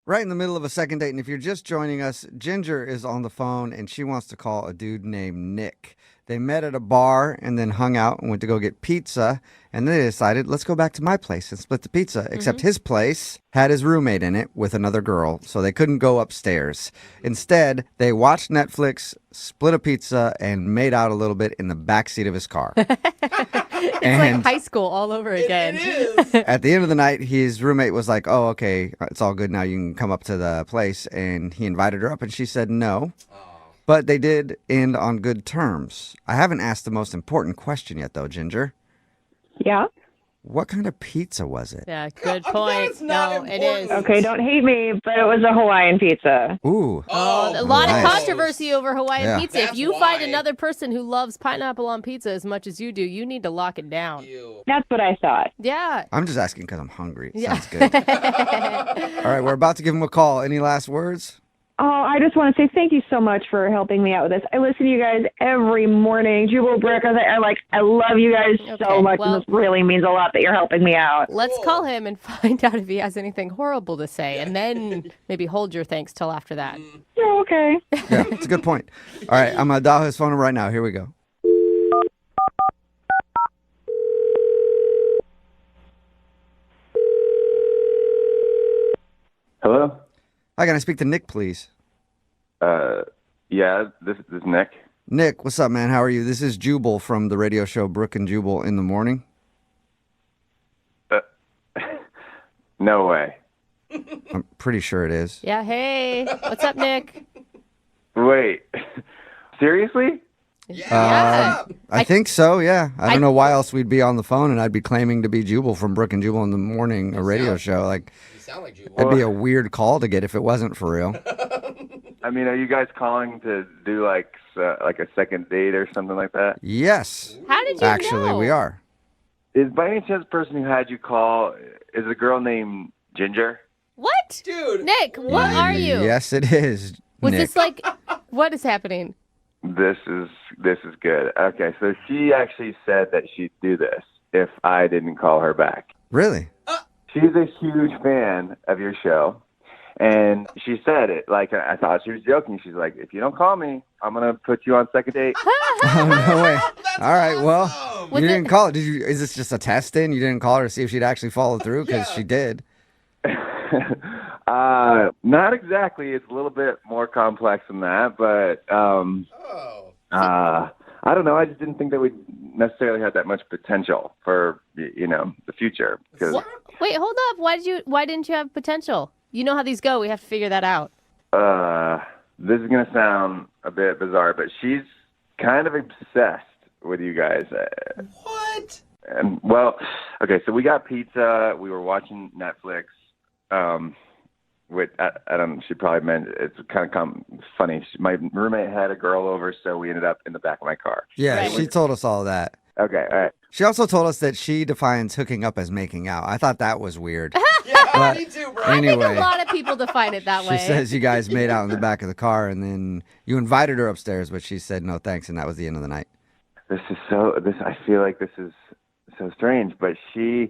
Right in the middle of a second date. And if you're just joining us, Ginger is on the phone and she wants to call a dude named Nick. They met at a bar and then hung out and went to go get pizza. And then they decided, let's go back to my place and split the pizza. Except his place had his roommate in it with another girl, so they couldn't go upstairs. Instead, they watched Netflix, split a pizza, and made out a little bit in the backseat of his car. It's like high school all over again. It is. At the end of the night, his roommate was like, oh, okay, it's all good now. You can come up to the place. And he invited her up, and she said no. But they did end on good terms. I haven't asked the most important question yet, though, Ginger. Yeah? What kind of pizza was it? Yeah, good point. That's not No, it is. important. Okay, don't hate me, but it was a Hawaiian pizza. Ooh. A lot nice. of controversy over Hawaiian Yeah. pizza. If That's you find why. another person who loves pineapple on pizza as much as you do, you need to lock it down. Ew. That's what I thought. Yeah. I'm just asking because I'm hungry. Yeah. Sounds good. All right, we're about to give him a call. Any last words? Oh, I just want to say thank you so much for helping me out with this. I listen to you guys every morning. Jubal and Brooke, I love you guys Okay, so much, well- and this really means a lot that you're helping me out. Let's call him and find out if he has anything horrible to say, and then maybe hold your thanks till after that. Yeah, okay. Yeah, it's a good point. All right, I'm going to dial his phone number right now. Here we go. Hello? Hi, can I speak to Nick, please? Yeah, this is Nick. Nick, what's up, man? How are you? This is Jubal from the radio show Brooke and Jubal in the Morning. No way. I'm pretty sure it is. Yeah, hey. What's up, Nick? Wait. Seriously? Yeah. I think so, yeah. I don't know why else we'd be on the phone and I'd be claiming to be Jubal from Brooke and Jubal in the Morning, a radio show. Like, You sound like Jubal. it'd be a weird call to get if it wasn't for real. I mean, are you guys calling to do like a second date or something like that? Yes. How did you Actually, know? we are. Is by any chance the person who had you call is a girl named Ginger? What? Dude. Nick, what are you? Yes, it is. Was Nick. this like, what is happening? This is good. Okay, so she actually said that she'd do this if I didn't call her back. Really? She's a huge fan of your show, and she said it like I thought she was joking. She's like, if you don't call me, I'm gonna put you on second date. Oh, no way. All right, well, awesome. Was you it- didn't call it. Did you? Is this just a test in? You didn't call her to see if she'd actually follow through? Because she did. Not exactly. It's a little bit more complex than that, but Oh. I don't know. I just didn't think that we necessarily had that much potential for the future. Because Wait, hold up. Why didn't you have potential? You know how these go. We have to figure that out. this is gonna sound a bit bizarre, but she's kind of obsessed with you guys. What? And well, okay, so we got pizza. We were watching Netflix. Which I don't. She probably meant it's kind of funny. My roommate had a girl over, so we ended up in the back of my car. Yeah, Right. she told us all that. Okay, all right. She also told us that she defines hooking up as making out. I thought that was weird. Yeah, But me too, bro. I think anyway, a lot of people define it that she way. says you guys made out in the back of the car, and then you invited her upstairs, but she said no thanks, and that was the end of the night. I feel like this is so strange, but she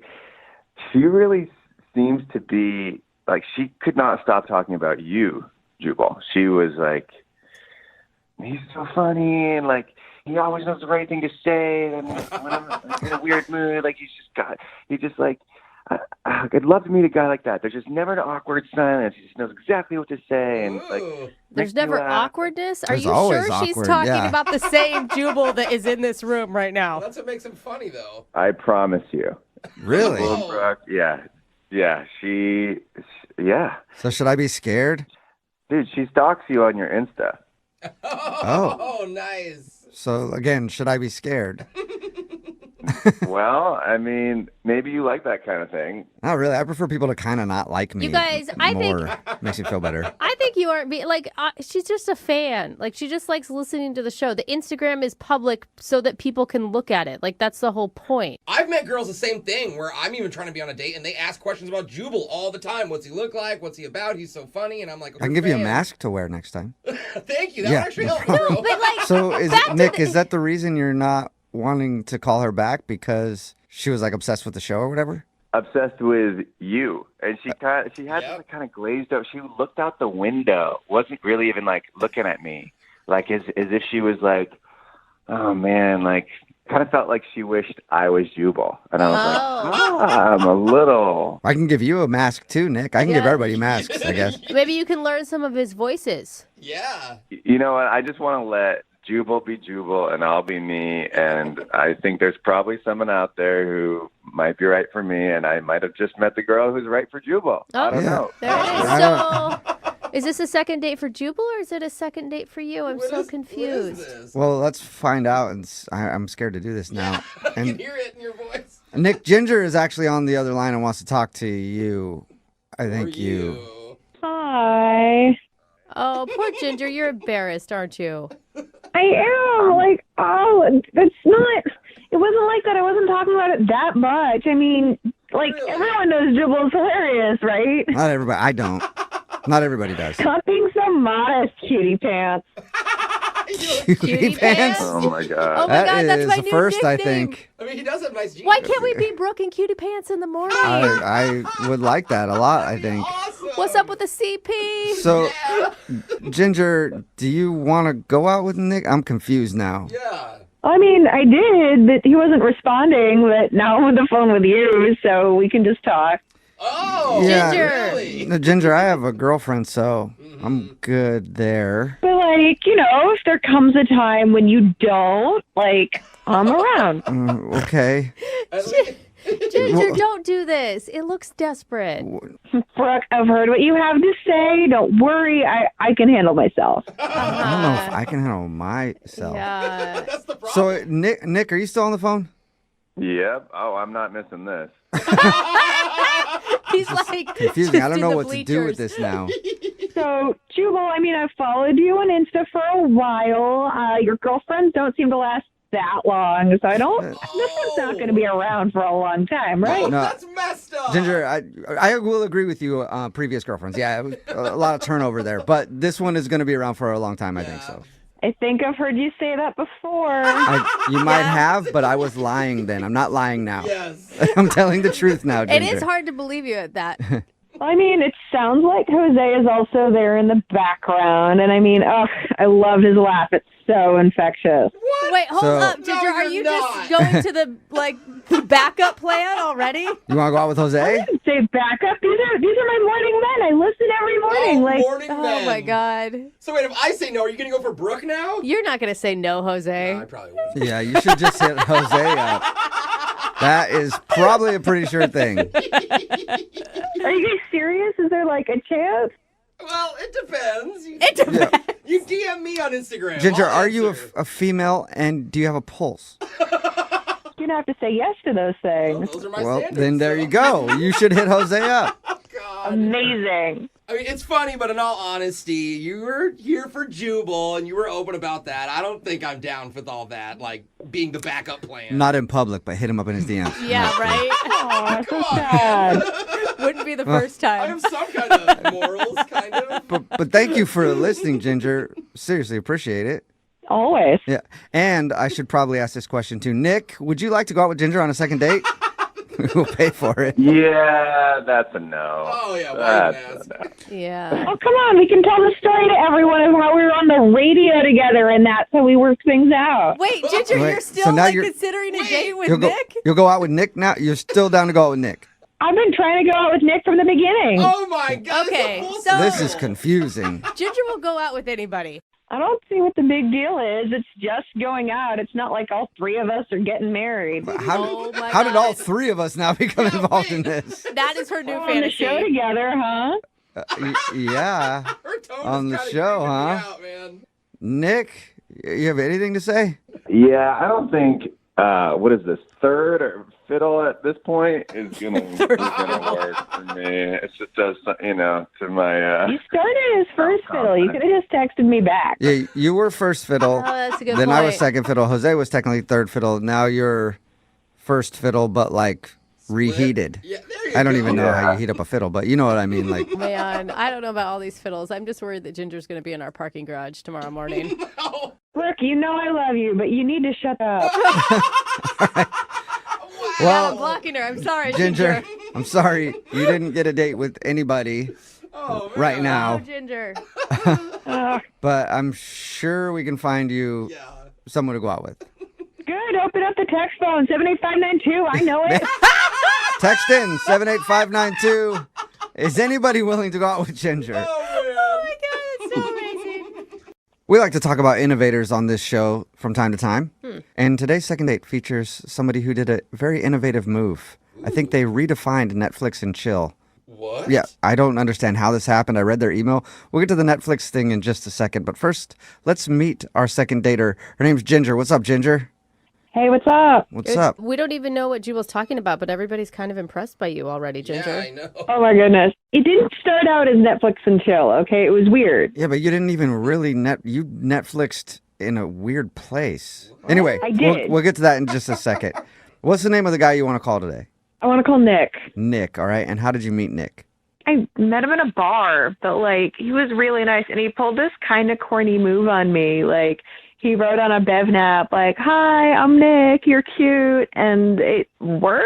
really seems to be like she could not stop talking about you, Jubal. She was like, he's so funny, and like he always knows the right thing to say, and when I'm in a weird mood, like I'd love to meet a guy like that. There's just never an awkward silence. He just knows exactly what to say, and like Ooh. There's makes me never laugh. awkwardness. Are There's you always sure she's awkward, talking yeah. about the same Jubal that is in this room right now? That's what makes him funny, though. I promise you. Really? Oh. Brooke, yeah, So should I be scared? dude, she stalks you on your Insta. Oh, nice. So again, should I be scared? Well, I mean, maybe you like that kind of thing. Not really. I prefer people to kind of not like me. You guys, I think- more. Makes me feel better. I think you aren't being like she's just a fan. Like she just likes listening to the show. The Instagram is public so that people can look at it. Like that's the whole point. I've met girls the same thing where I'm even trying to be on a date and they ask questions about Jubal all the time. What's he look like? What's he about? He's so funny. And I'm like, I can give you a mask to wear next time. Thank you. That Yeah, would actually no help me, bro. But like So is back to Nick, the- is that the reason you're not wanting to call her back because she was like obsessed with the show or whatever? obsessed with you, and she had this kind of glazed up. She looked out the window, wasn't really even like looking at me, like as if she was like, oh man, like kind of felt like she wished I was Jubal, and I was like, I'm a little. I can give you a mask too, Nick. I can give everybody masks, I guess. Maybe you can learn some of his voices. Yeah. You know what? I just want to let Jubal be Jubal, and I'll be me. And I think there's probably someone out there who might be right for me, and I might have just met the girl who's right for Jubal. I don't know. There it is. So, is this a second date for Jubal, or is it a second date for you? I'm so confused. What is this? Well, let's find out. And I'm scared to do this now. I can And hear it in your voice. Nick, Ginger is actually on the other line and wants to talk to you. I think For you. Hi. Oh, poor Ginger, you're embarrassed, aren't you? I am. Like, oh, it's not. It wasn't like that. I wasn't talking about it that much. I mean, like, everyone knows Jubal's hilarious, right? Not everybody. I don't. Not everybody does. Stop being so modest, cutie pants. Cutie pants? Oh my god. Oh my God, That that's is my the new first, I nickname. think. I mean, he does have nice jeans. Why can't we be Brooke in cutie pants in the morning? I would like that a lot, I think. Awesome. What's up with the CP? So, Ginger, do you want to go out with Nick? I'm confused now. Yeah. I mean, I did, but he wasn't responding. But now I'm on the phone with you, so we can just talk. Oh, Yeah. Ginger. really? No, Ginger, I have a girlfriend, so I'm good there. But, like, you know, if there comes a time when you don't, like, I'm around. Okay. Ginger, don't do this. It looks desperate. Brooke, I've heard what you have to say. Don't worry. I can handle myself. I don't know if I can handle myself. Yeah. That's the problem. So, Nick, are you still on the phone? Yep. Oh, I'm not missing this. He's like Confusing. just I don't in know the what to do with bleachers. this now. So, Jubal, I mean, I've followed you on Insta for a while. Your girlfriends don't seem to last that long, so I don't. This one's not going to be around for a long time, right? No. That's messed up. Ginger, I will agree with you. Previous girlfriends, yeah, it was a lot of turnover there, but this one is going to be around for a long time. I think so. I think I've heard you say that before. You might have, but I was lying then. I'm not lying now. Yes. I'm telling the truth now, It Ginger. is hard to believe you at that. I mean, it sounds like Jose is also there in the background, and I mean, I love his laugh. It's so infectious. What? Wait, hold So- up, Ginger. No, Are you're you not. just going to the backup plan already? You want to go out with Jose? I didn't say backup. These are my morning men. I listen every morning. Oh, like, morning Oh men. my God. So wait, if I say no, are you going to go for Brooke now? You're not going to say no, Jose. I probably would. Yeah, you should just hit Jose up. That is probably a pretty sure thing. are you guys serious? Is there like a chance? Well, it depends. It depends. You DM me on Instagram. Ginger, I'll are you answer. a female and do you have a pulse? You're gonna have to say yes to those things. Those are my Well, standards. then there so- you go. You should hit Jose up. God. Amazing. I mean, it's funny, but in all honesty, you were here for Jubal, and you were open about that. I don't think I'm down with all that, like being the backup plan. Not in public, but hit him up in his DMs. Yeah, right? Aw, so Come on, sad. Wouldn't be the first I time. have some kind of morals, kind of. But thank you for listening, Ginger. Seriously, appreciate it. Always. Yeah. And I should probably ask this question too. Nick, would you like to go out with Ginger on a second date? We'll pay for it. Yeah, that's a no. Oh, yeah, why That's you a no. Yeah. Oh, come on. We can tell the story to everyone of how we were on the radio together and that's how we worked things out. Wait, Ginger, Wait, you're so still now like you're- considering a date with You'll go, Nick? you'll go out with Nick now? You're still down to go out with Nick? I've been trying to go out with Nick from the beginning. Oh, my God. Okay, it's a full so- This circle. is confusing. Ginger will go out with anybody. I don't see what the big deal is. It's just going out. It's not like all three of us are getting married. Oh my How did all God. three of us now become involved in this? That is her new We're on the show fantasy. together, huh? Yeah. Her tone On is the kinda show, creeping me huh? out, man. Nick, you have anything to say? Yeah, I don't think what is this, third or fiddle at this point is gonna work for me. It just does, to my. You started as first fiddle. You could have just texted me back. Yeah, you were first fiddle. Oh, that's a good Then point. I was second fiddle. Jose was technically third fiddle. Now you're first fiddle, but like reheated. Yeah, there you I don't go. even know how Yeah. you heat up a fiddle, but you know what I mean. Like, Man, I don't know about all these fiddles. I'm just worried that Ginger's going to be in our parking garage tomorrow morning. Oh, Brooke, you know I love you, but you need to shut up. Yeah, I'm well, blocking her. I'm sorry, Ginger, Ginger. I'm sorry you didn't get a date with anybody Oh, man. right Oh, now, Ginger. but I'm sure we can find you Yeah. someone to go out with. Good. Open up the text phone, 78592. I know it. Text in 78592. Is anybody willing to go out with Ginger? Oh, man. It's so amazing. We like to talk about innovators on this show from time to time. And today's second date features somebody who did a very innovative move. I think they redefined Netflix and chill. What? Yeah, I don't understand how this happened. I read their email. We'll get to the Netflix thing in just a second. But first, let's meet our second dater. Her name's Ginger. What's up, Ginger? Hey, what's up? What's up? We don't even know what Jubal's talking about, but everybody's kind of impressed by you already, Ginger. Yeah, I know. Oh, my goodness. It didn't start out as Netflix and chill, okay? It was weird. Yeah, but you didn't even really you Netflixed in a weird place. Anyway, I did. We'll get to that in just a second. What's the name of the guy you want to call today? I want to call Nick. Nick, all right? And how did you meet Nick? I met him in a bar, but, like, he was really nice, and he pulled this kind of corny move on me. Like, he wrote on a BevNap, like, hi, I'm Nick, you're cute, and it worked.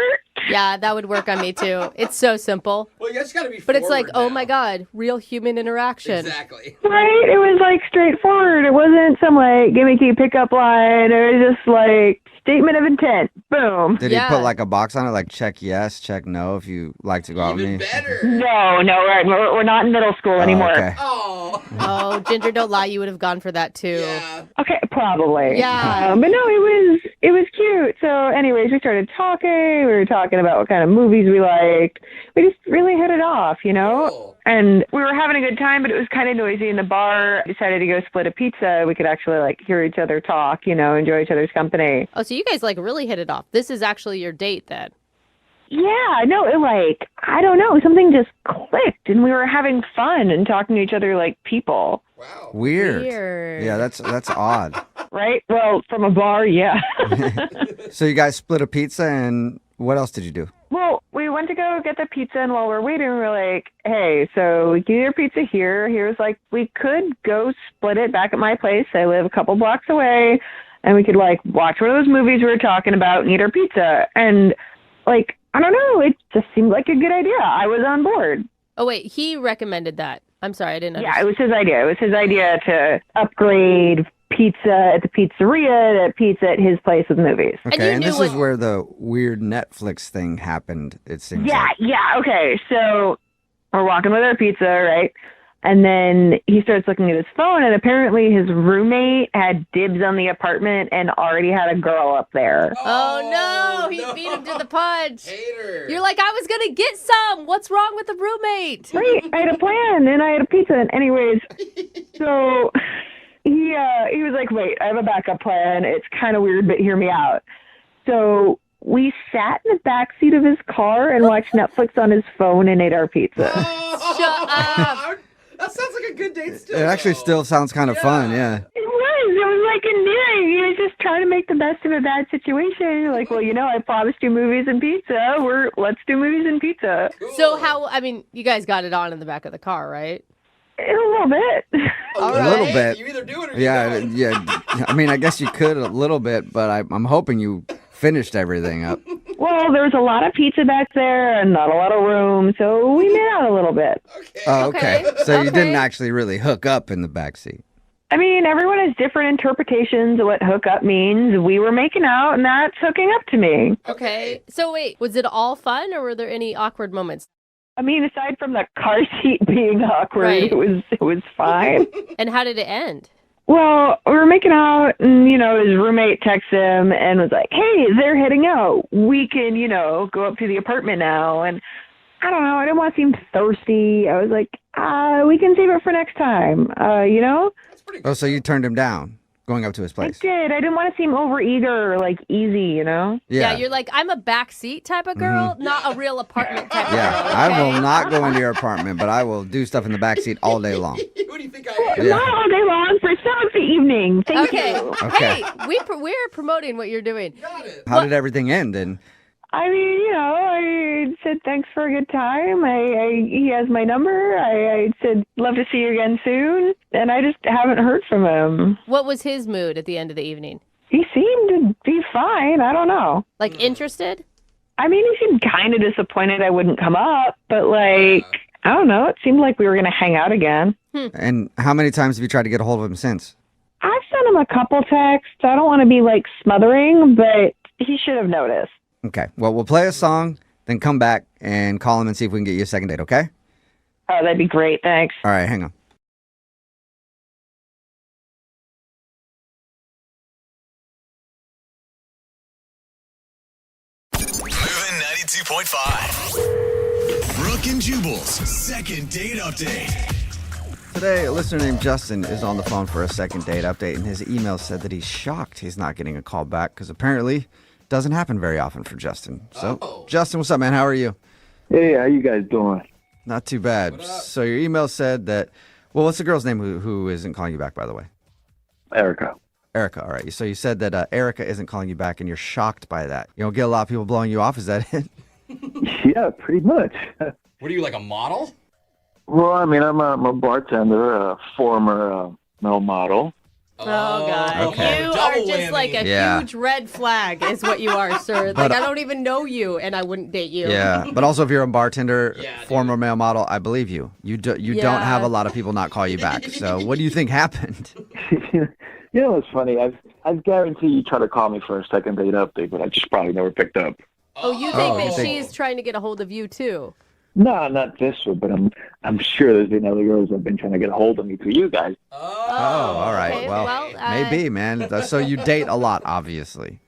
Yeah, that would work on me too. It's so simple. Well, you guys got to be But it's like, forward oh now. my God, real human interaction. Exactly. Right? It was, like, straightforward. It wasn't some, like, gimmicky pickup line. It was just, like, statement of intent. Boom. Did Yeah. he put like a box on it, like check yes, check no if you like to go out with Even me? better. No, we're not in middle school anymore. Okay. Oh. Oh, Ginger, don't lie. You would have gone for that too. Yeah. Okay, probably. Yeah. But no, it was cute. So, anyways, we started talking. We were talking about what kind of movies we liked. We just really hit it off, you know? Cool. And we were having a good time, but it was kind of noisy in the bar. I decided to go split a pizza. We could actually, like, hear each other talk, you know, enjoy each other's company. Oh, so you guys like really hit it off. This is actually your date then. Yeah, no, I don't know. Something just clicked, and we were having fun and talking to each other like people. Wow. Weird. Weird. Yeah, that's odd. Right? Well, from a bar, yeah. So you guys split a pizza, and what else did you do? Well, we went to go get the pizza, and while we're waiting, we were like, hey, so we can eat our pizza here. Here's like, we could go split it back at my place. I live a couple blocks away, and we could, like, watch one of those movies we were talking about and eat our pizza. And, like, I don't know, it just seemed like a good idea. I was on board. Oh, wait, he recommended that. I'm sorry, I didn't understand. Yeah, it was his idea. It was his idea to upgrade pizza at the pizzeria to pizza at his place with movies. And Okay, you and knew this is what- where the weird Netflix thing happened, it seems Yeah, like. yeah, okay. So we're walking with our pizza, right? And then he starts looking at his phone, and apparently his roommate had dibs on the apartment and already had a girl up there. Oh, no, he beat him to the punch. Hater. You're like, I was going to get some. What's wrong with the roommate? Right, I had a plan, and I had a pizza. And anyways, so he was like, wait, I have a backup plan. It's kind of weird, but hear me out. So we sat in the back seat of his car and watched Netflix on his phone and ate our pizza. Oh. Shut up. That sounds like a good date still. It actually though. still sounds kind of fun, yeah. It was like endearing. He was just trying to make the best of a bad situation. Like, well, you know, I promised you movies and pizza. Let's do movies and pizza. Cool. So you guys got it on in the back of the car, right? A little bit. A All little right. bit. You either do it or Yeah, you don't. yeah. I mean, I guess you could a little bit, but I'm hoping you finished everything up. Well, there was a lot of pizza back there and not a lot of room, so we made out a little bit. Okay. Oh, okay. So you didn't Okay. actually really hook up in the backseat. I mean, everyone has different interpretations of what hook up means. We were making out, and that's hooking up to me. Okay. So wait, was it all fun or were there any awkward moments? I mean, aside from the car seat being awkward, Right. it was fine. And how did it end? Well, we were making out, and, you know, his roommate texts him and was like, hey, they're heading out. We can, you know, go up to the apartment now. And I don't know, I didn't want to seem thirsty. I was like, we can save it for next time, you know? That's pretty Oh, cool. so you turned him down going up to his I place. did. I didn't want to seem overeager or, like, easy, you know? Yeah, you're like, I'm a backseat type of girl, not a real apartment type of Yeah, girl. I okay? will not go into your apartment, but I will do stuff in the backseat all day long. Who do you think I am? Yeah. Not all day long, for some of the evening. Thank Okay. you. Okay. Hey, we're promoting what you're doing. Got it. How did everything end then? I mean, you know, I said thanks for a good time. He has my number. I said love to see you again soon, and I just haven't heard from him. What was his mood at the end of the evening? He seemed to be fine. I don't know. Like interested? I mean, he seemed kind of disappointed I wouldn't come up, but like, I don't know. It seemed like we were going to hang out again. And how many times have you tried to get a hold of him since? I've sent him a couple texts. I don't want to be like smothering, but he should have noticed. Okay. Well, we'll play a song, then come back and call him and see if we can get you a second date, okay? Oh, that'd be great. Thanks. All right, hang on. Moving 92.5. Brooke and Jubal's second date update. Today, a listener named Justin is on the phone for a second date update, and his email said that he's shocked he's not getting a call back because apparently it doesn't happen very often for Justin. So, Justin, what's up, man? How are you? Hey, how you guys doing? Not too bad. So your email said that, well, what's the girl's name who isn't calling you back, by the way? Erica. Erica, all right. So you said that Erica isn't calling you back, and you're shocked by that. You don't get a lot of people blowing you off. Is that it? Yeah, pretty much. What are you, like a model? Well, I mean, I'm a bartender, a former male model. Oh, God. Okay. You are Double just whammy. like a Yeah. huge red flag is what you are, sir. But- Like, I don't even know you, and I wouldn't date you. Yeah. But also, if you're a bartender, Yeah, dude. former male model, I believe you. You don't Yeah. have a lot of people not call you back. So what do you think happened? You know what's funny? I've guaranteed you try to call me for a second date update, but I just probably never picked up. Oh, you think Oh, that you think- she's trying to get a hold of you, too? No, not this one, but I'm sure there's been other girls that have been trying to get a hold of me through you guys. Oh, all right. okay. Well, Well, maybe, man. So you date a lot, obviously.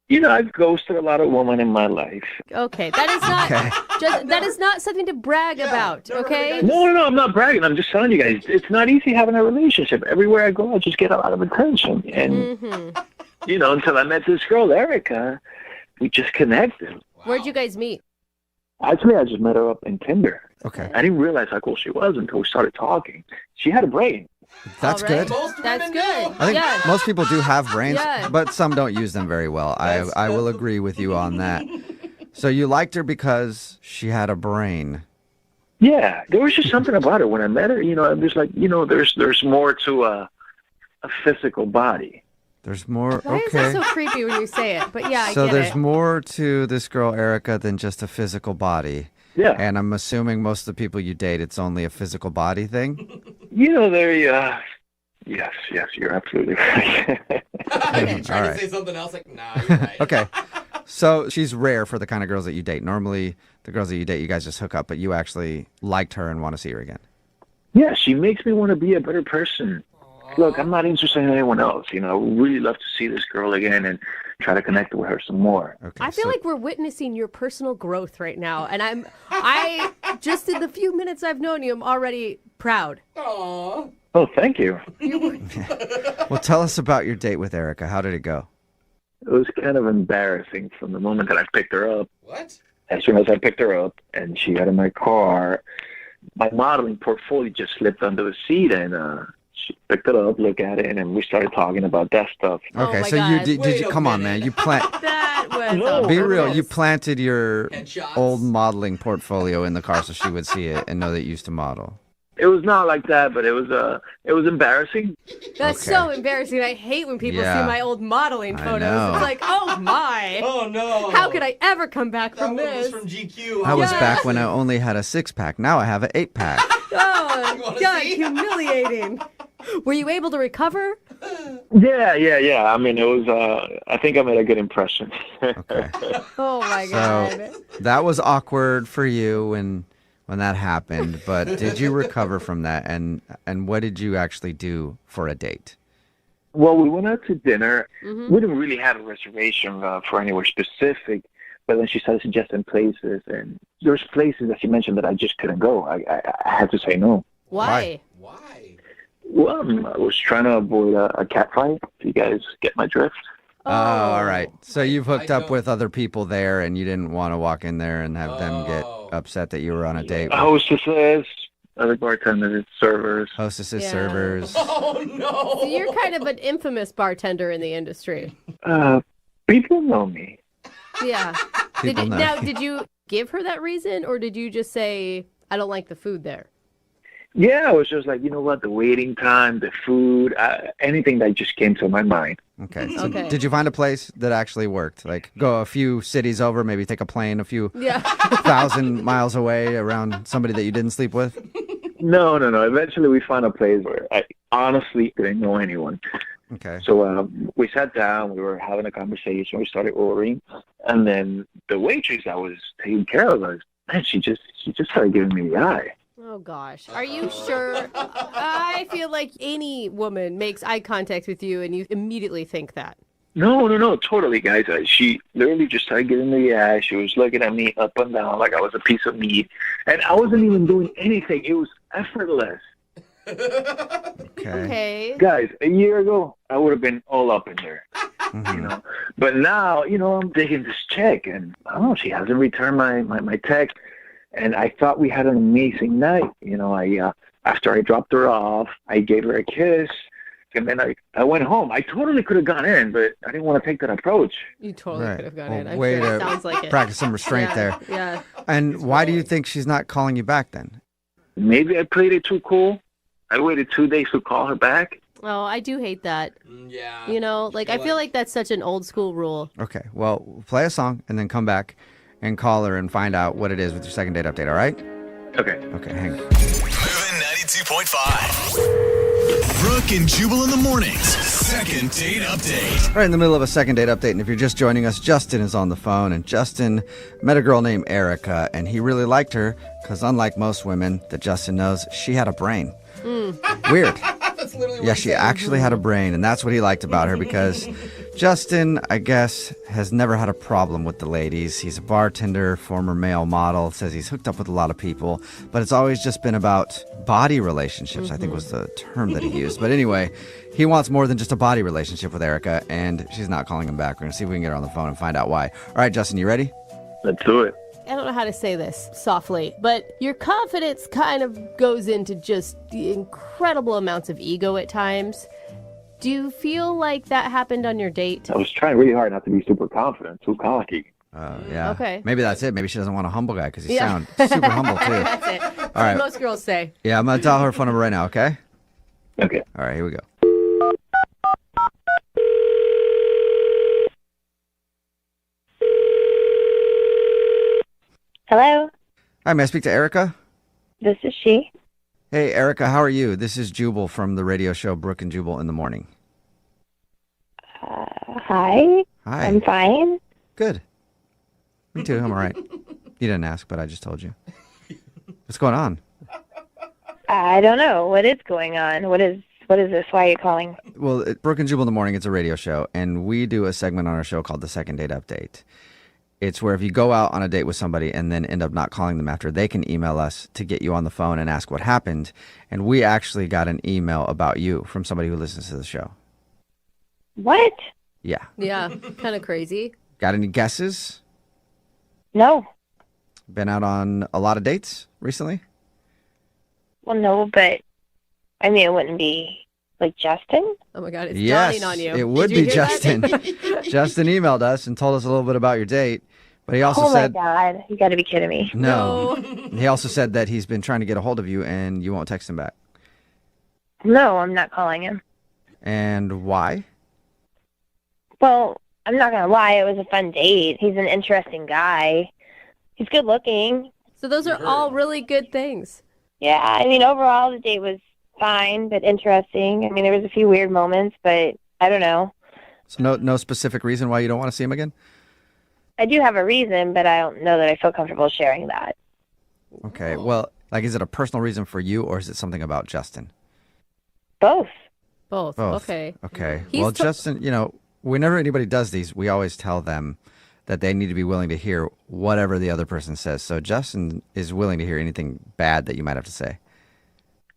You know, I've ghosted a lot of women in my life. Okay, that is not that is not something to brag about, never okay? heard No, I'm not bragging. I'm just telling you guys, it's not easy having a relationship. Everywhere I go, I just get a lot of attention. And, you know, until I met this girl, Erica, we just connected. Where'd you guys meet? Actually, I just met her up in Tinder. Okay. I didn't realize how cool she was until we started talking. She had a brain. That's All right. good. Most That's women good. do. I think Yeah. most people do have brains, Yeah. but some don't use them very well. I will agree with you on that. So you liked her because she had a brain. Yeah, there was just something about her when I met her. You know, I'm just like, you know, there's more to a physical body. There's more. Why is Okay. that so creepy when you say it? But yeah, I So get there's it. more to this girl Erica than just a physical body. Yeah, And I'm assuming most of the people you date, it's only a physical body thing. you know, yes, you're absolutely right. Trying All right. to say something else, like, nah, you're right. Okay. So she's rare for the kind of girls that you date. Normally, the girls that you date, you guys just hook up, but you actually liked her and want to see her again. Yeah, she makes me want to be a better person. Look, I'm not interested in anyone else. You know, I would really love to see this girl again and try to connect with her some more. Okay. I feel so- like we're witnessing your personal growth right now, and I just in the few minutes I've known you, I'm already proud. Aw. Oh, thank you. Well, tell us about your date with Erica. How did it go? It was kind of embarrassing from the moment that I picked her up. What? As soon as I picked her up and she got in my car, my modeling portfolio just slipped under the seat, and she picked it up, looked at it, and we started talking about that stuff. Oh Okay, my so God. did Wait you a come on, minute. man? You plant. That was No. Be real. hilarious. You planted your Headshots. old modeling portfolio in the car so she would see it and know that you used to model. It was not like that, but it was embarrassing. That's Okay. so embarrassing. I hate when people Yeah. see my old modeling I photos. know. It's like, oh my. Oh, no. How could I ever come back That from one was this? from GQ. I was Yeah. back when I only had a 6-pack. Now I have an 8-pack. Oh, wanna God, see? humiliating. Were you able to recover? Yeah. I mean, it was. I think I made a good impression. Okay. Oh my So God. that was awkward for you when that happened, but did you recover from that? And what did you actually do for a date? Well, we went out to dinner. We didn't really have a reservation for anywhere specific, but then she started suggesting places, and there's places that she mentioned that I just couldn't go. I had to say no. Why? Why? Well, I was trying to avoid a cat fight. If you guys get my drift. Oh, all right. So you've hooked I up don't- with other people there, and you didn't want to walk in there and have them get Oh. upset that you were on a date with Hostesses, other bartenders, servers. hostesses, Yeah. servers. Oh, no. So you're kind of an infamous bartender in the industry. People know me. Yeah. People know. Now, did you give her that reason, or did you just say, I don't like the food there? Yeah, it was just like, you know what, the waiting time, the food, anything that just came to my mind. Okay. So Okay. did you find a place that actually worked? Like go a few cities over, maybe take a plane a few Yeah. 1,000 miles away around somebody that you didn't sleep with? No. Eventually, we found a place where I honestly didn't know anyone. Okay. So we sat down, we were having a conversation, we started ordering, and then the waitress that was taking care of us, man, she just started giving me the eye. Oh gosh. Are you sure? I feel like any woman makes eye contact with you and you immediately think that. No, totally, guys. She literally just started giving me the eye. She was looking at me up and down like I was a piece of meat, and I wasn't even doing anything. It was effortless. Okay. Guys, a year ago, I would have been all up in there, you know. But now, I'm digging this chick, and I don't know, she hasn't returned my text. And I thought we had an amazing night. After I dropped her off, I gave her a kiss, and then I went home. I totally could have gone in, but I didn't want to take that approach. You totally Right. could have gone Well, in. I'm way sure it to sounds like it. practice some restraint Yeah, there. Yeah. And why do you think she's not calling you back then? Maybe I played it too cool. I waited 2 days to call her back. Oh, I do hate that. Yeah. I feel like that's such an old school rule. Okay. Well, play a song and then come back and call her and find out what it is with your second date update, all right? Okay. Okay, hang on. Moving 92.5. Brooke and Jubal in the mornings. Second date update. Right in the middle of a second date update, and if you're just joining us, Justin is on the phone, and Justin met a girl named Erica, and he really liked her because unlike most women that Justin knows, she had a brain. Weird. That's literally what Yeah, he she said. actually had a brain, and that's what he liked about her because Justin, I guess, has never had a problem with the ladies. He's a bartender, former male model, says he's hooked up with a lot of people, but it's always just been about body relationships, I think was the term that he used. But anyway, he wants more than just a body relationship with Erica, and she's not calling him back. We're going to see if we can get her on the phone and find out why. All right, Justin, you ready? Let's do it. I don't know how to say this softly, but your confidence kind of goes into just the incredible amounts of ego at times. Do you feel like that happened on your date? I was trying really hard not to be super confident, too cocky. Yeah. Okay. Maybe that's it. Maybe she doesn't want a humble guy because you Yeah. sound super humble, too. That's it. That's All right. what most girls say. Yeah, I'm going to tell her phone number right now, okay? Okay. All right, here we go. Hello, Hi, may I speak to Erica? this is she. Hey, Erica, how are you? This is Jubal from the radio show Brooke and Jubal in the Morning. Hi, Hi. I'm fine. Good. Me too. I'm all right. You didn't ask, but I just told you. What's going on? I don't know what is going on. What is this? Why are you calling? Well, Brooke and Jubal in the Morning, it's a radio show, and we do a segment on our show called the Second Date Update. It's where if you go out on a date with somebody and then end up not calling them after, they can email us to get you on the phone and ask what happened. And we actually got an email about you from somebody who listens to the show. What? Yeah. Yeah, kind of crazy. Got any guesses? No. Been out on a lot of dates recently? Well, no, but I mean, it wouldn't be like Justin. Oh my God, it's Yes, dawning on you. it would Did you be hear that? Justin. Justin emailed us and told us a little bit about your date, but he also Oh said my God, you got to be kidding me. no. He also said that he's been trying to get a hold of you and you won't text him back. No, I'm not calling him. And why? Well, I'm not gonna lie, it was a fun date. He's an interesting guy. He's good looking. So those are all really good things. Yeah, I mean, overall the date was fine, but interesting. I mean, there was a few weird moments, but I don't know. So no specific reason why you don't want to see him again? I do have a reason, but I don't know that I feel comfortable sharing that. Okay. Well, like, is it a personal reason for you or is it something about Justin? Both. Both. Both. Okay. Okay. He's Well, to- Justin, whenever anybody does these, we always tell them that they need to be willing to hear whatever the other person says. So Justin is willing to hear anything bad that you might have to say.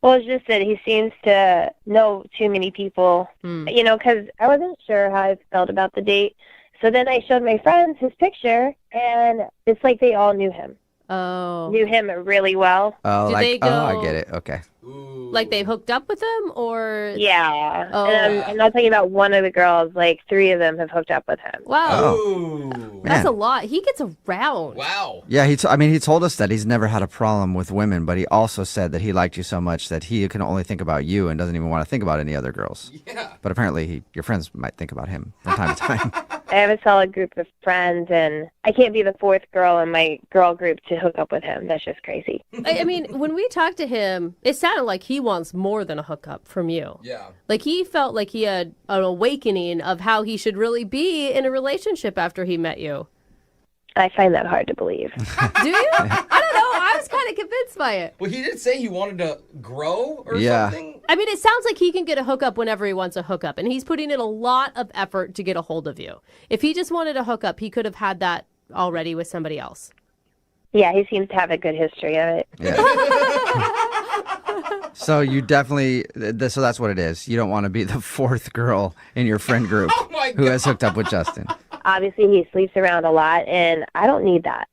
Well, it's just that he seems to know too many people, because I wasn't sure how I felt about the date. So then I showed my friends his picture, and it's like they all knew him. Oh. knew him really well. Oh, Do like, they oh, I go- get it. Okay. Ooh. Like they hooked up with him, or Yeah. Oh. And I'm not talking about one of the girls. Like 3 of them have hooked up with him. wow, Ooh. that's Man. a lot. He gets around. Wow. Yeah, he told us that he's never had a problem with women, but he also said that he liked you so much that he can only think about you and doesn't even want to think about any other girls. Yeah. But apparently, your friends might think about him from time to time. I have a solid group of friends, and I can't be the 4th girl in my girl group to hook up with him. That's just crazy. I mean, when we talked to him, it sounded like he wants more than a hookup from you. Yeah. Like he felt like he had an awakening of how he should really be in a relationship after he met you. I find that hard to believe. Do you? I don't know. I was kind of convinced by it. Well, he did say he wanted to grow or Yeah. something. I mean, it sounds like he can get a hookup whenever he wants a hookup, and he's putting in a lot of effort to get a hold of you. If he just wanted a hookup, he could have had that already with somebody else. Yeah, he seems to have a good history of it. Yeah. So you definitely, so that's what it is. You don't want to be the 4th girl in your friend group Oh my who has God. hooked up with Justin. Obviously, he sleeps around a lot, and I don't need that.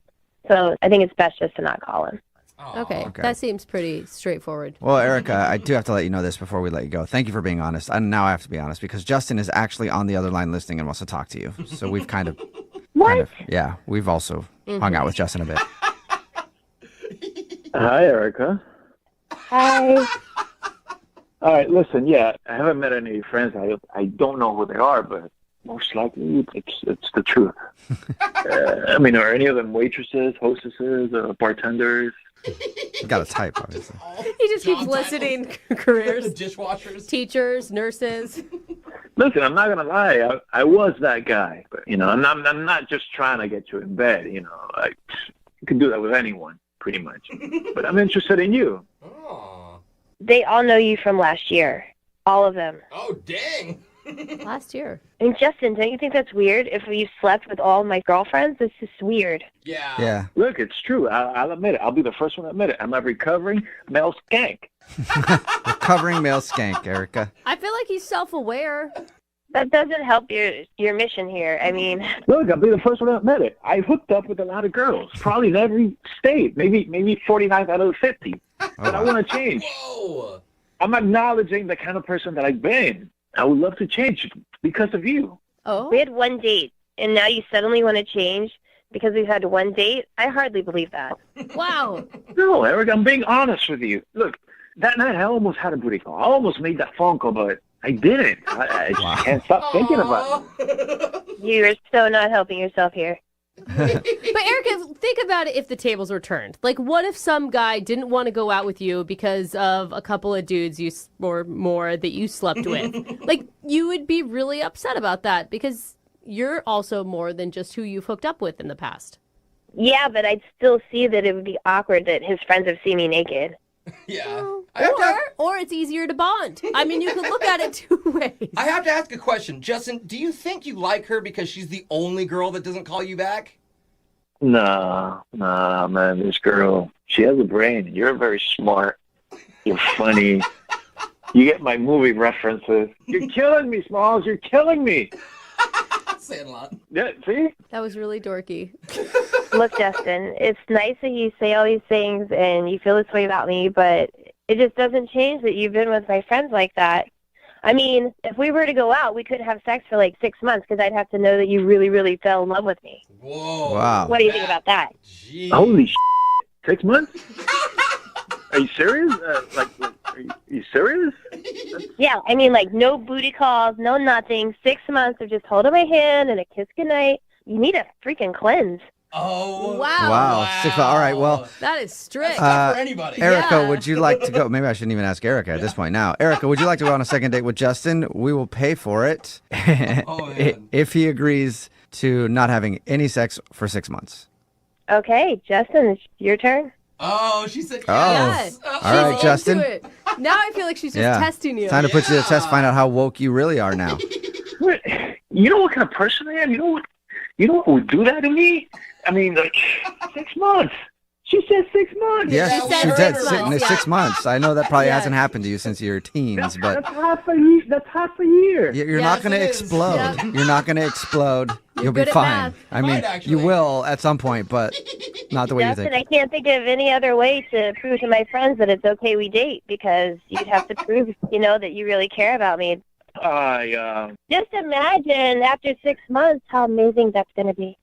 So I think it's best just to not call him. Aw. Okay, Okay. that seems pretty straightforward. Well, Erica, I do have to let you know this before we let you go. Thank you for being honest. And now I have to be honest because Justin is actually on the other line listening and wants to talk to you. So we've What? yeah, we've also hung out with Justin a bit. Hi, Erica. Hi. All right, listen. Yeah, I haven't met any of your friends. I don't know who they are, but most likely it's the truth. I mean, are any of them waitresses, hostesses, bartenders? You got to type, obviously. He just keeps Job listing The careers, dishwashers. teachers, nurses. Listen, I'm not gonna lie. I was that guy, but I'm not just trying to get you in bed. I can do that with anyone, pretty much. But I'm interested in you. Oh. They all know you from last year. All of them. Oh, dang. Last year. I mean, Justin, don't you think that's weird? If you slept with all my girlfriends, this is weird. Yeah. Yeah. Look, it's true. I'll admit it. I'll be the first one to admit it. I'm a recovering male skank. Recovering male skank, Erica. I feel like he's self-aware. That doesn't help your mission here. I mean, Look, I'll be the first one to admit it. I hooked up with a lot of girls, probably in every state, maybe 49 out of the 50. But I want to change. Whoa. I'm acknowledging the kind of person that I've been. I would love to change because of you. Oh. we had one date, and now you suddenly want to change because we've had one date? I hardly believe that. Wow. No, Eric, I'm being honest with you. Look, that night I almost had a booty call. I almost made that phone call, but I didn't. I just can't stop thinking about it. You are so not helping yourself here. But Erica, think about it if the tables were turned. Like, what if some guy didn't want to go out with you because of a couple of dudes or more that you slept with? Like, you would be really upset about that because you're also more than just who you've hooked up with in the past. Yeah, but I'd still see that it would be awkward that his friends have seen me naked. Yeah. I have, to ask, Or it's easier to bond. I mean, you could look at it 2 ways. I have to ask a question. Justin, do you think you like her because she's the only girl that doesn't call you back? Nah, man. This girl, she has a brain. You're very smart. You're funny. You get my movie references. You're killing me, Smalls. You're killing me. Saying a lot. Yeah, see? That was really dorky. Look, Justin, it's nice that you say all these things and you feel this way about me, but it just doesn't change that you've been with my friends like that. I mean, if we were to go out, we couldn't have sex for like 6 months because I'd have to know that you really, really fell in love with me. Whoa. Wow. What do you think about that? Jeez. Holy 6 months? Are you serious? Are you serious? Yeah, I mean, like, no booty calls, no nothing. 6 months of just holding my hand and a kiss goodnight. You need a freaking cleanse. Oh. Wow. Wow. 6 All right. Well, That is strict. That's not for anybody. Erica, Yeah. would you like to go? Maybe I shouldn't even ask Erica at this point now. Erica, would you like to go on a second date with Justin? We will pay for it Oh, man. if he agrees to not having any sex for 6 months. Okay, Justin, it's your turn. Oh, she said Oh. yes. Yeah. All right, She's Justin. into it. Now I feel like she's just Yeah. testing you. Time to put you to the test, find out how woke you really are now. What? You know what kind of person I am? You know what would do that to me? I mean, like, 6 months. She said 6 months. Yes, She said she did. 6 months, yeah. 6 months. I know that probably Yeah. hasn't happened to you since you were teens, but That's half a year. That's half a year. you're Yes, not going to it is. explode. Yep. You're not going to explode. You'll be good at fine. math. I mean, Might actually. you will at some point, but not the way you Justin, think. I can't think of any other way to prove to my friends that it's okay we date because you'd have to prove, that you really care about me. Just imagine after 6 months how amazing that's going to be.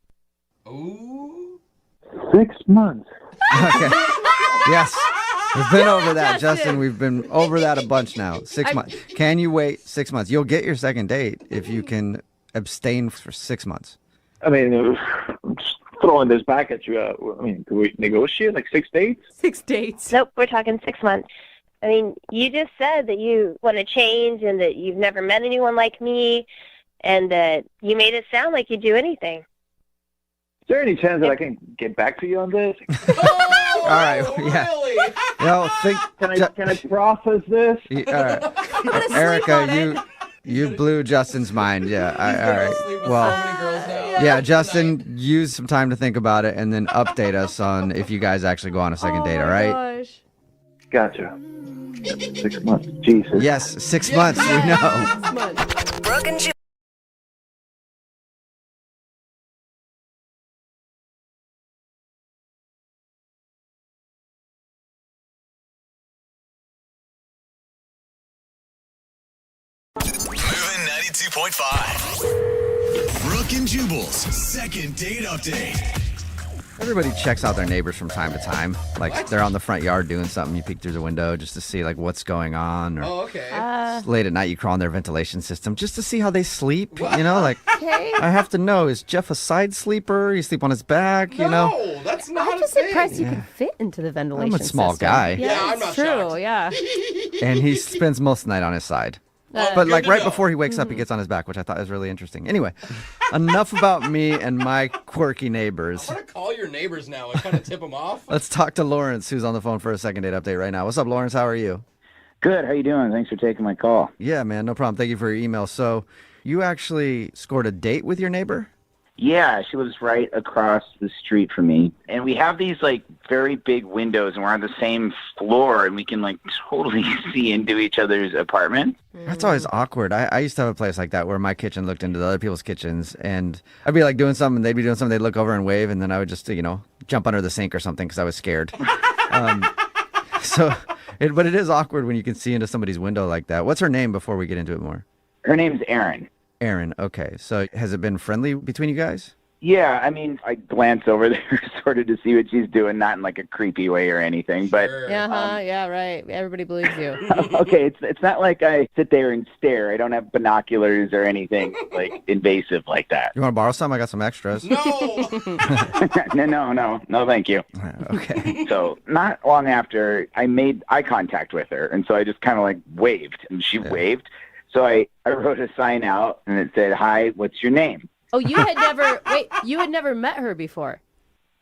Ooh. 6 months. Okay. Yes. We've been over that, Justin. Justin. We've been over that a bunch now. 6 months. Can you wait 6 months? You'll get your second date if you can abstain for 6 months. I mean, I'm just throwing this back at you. Do we negotiate like 6 dates? 6 dates. Nope, we're talking 6 months. I mean, you just said that you want to change and that you've never met anyone like me and that you made it sound like you'd do anything. Is there any chance that I can get back to you on this? Oh, All right, yeah. Really? Think. Can I process this? All right. Erica, you blew Justin's mind. Yeah. All right. Sleep with Well. so many girls now. Yeah, Justin, use some time to think about it and then update us on if you guys actually go on a second date, all right? Gosh. Gotcha. 6 months. Jesus. Yes, 6 months, we know. 6 months. Brooke and Jubal. Moving 92.5. Brooke and Jubal's second date update. Everybody checks out their neighbors from time to time. Like they're on the front yard doing something, you peek through the window just to see like what's going on. Or Oh, okay. late at night you crawl in their ventilation system just to see how they sleep. Like Okay. I have to know, is Jeff a side sleeper? You sleep on his back, No, that's not I'm a just thing. impressed you could fit into the ventilation I'm a small system. guy. Yeah, Yeah, I'm it's not true. shocked. Yeah. And he spends most of the night on his side. Well, But good like to right know. before he wakes up, he gets on his back, which I thought was really interesting. Anyway, enough about me and my quirky neighbors. I'm gonna call your neighbors now and kind of tip them off. Let's talk to Lawrence, who's on the phone for a second date update right now. What's up, Lawrence? How are you? Good. How you doing? Thanks for taking my call. Yeah, man, no problem. Thank you for your email. So you actually scored a date with your neighbor? Yeah, she lives right across the street from me. And we have these like very big windows and we're on the same floor and we can like totally see into each other's apartment. That's always awkward. I used to have a place like that where my kitchen looked into the other people's kitchens, and I'd be like doing something, they'd be doing something, they'd look over and wave, and then I would just, jump under the sink or something because I was scared. But it is awkward when you can see into somebody's window like that. What's her name before we get into it more? Her name's Erin. Erin, okay. So has it been friendly between you guys? Yeah, I mean, I glance over there sort of to see what she's doing, not in like a creepy way or anything, but Sure. Yeah, right. Everybody believes you. okay, it's not like I sit there and stare. I don't have binoculars or anything like invasive like that. You want to borrow some? I got some extras. No. No, thank you. Okay. So not long after, I made eye contact with her, and so I just kind of like waved, and she waved. So I wrote a sign out, and it said, "Hi, what's your name?" Oh, you had never met her before.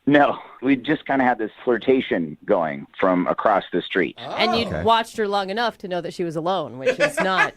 No, we just kind of had this flirtation going from across the street. And you'd Okay. watched her long enough to know that she was alone, which is not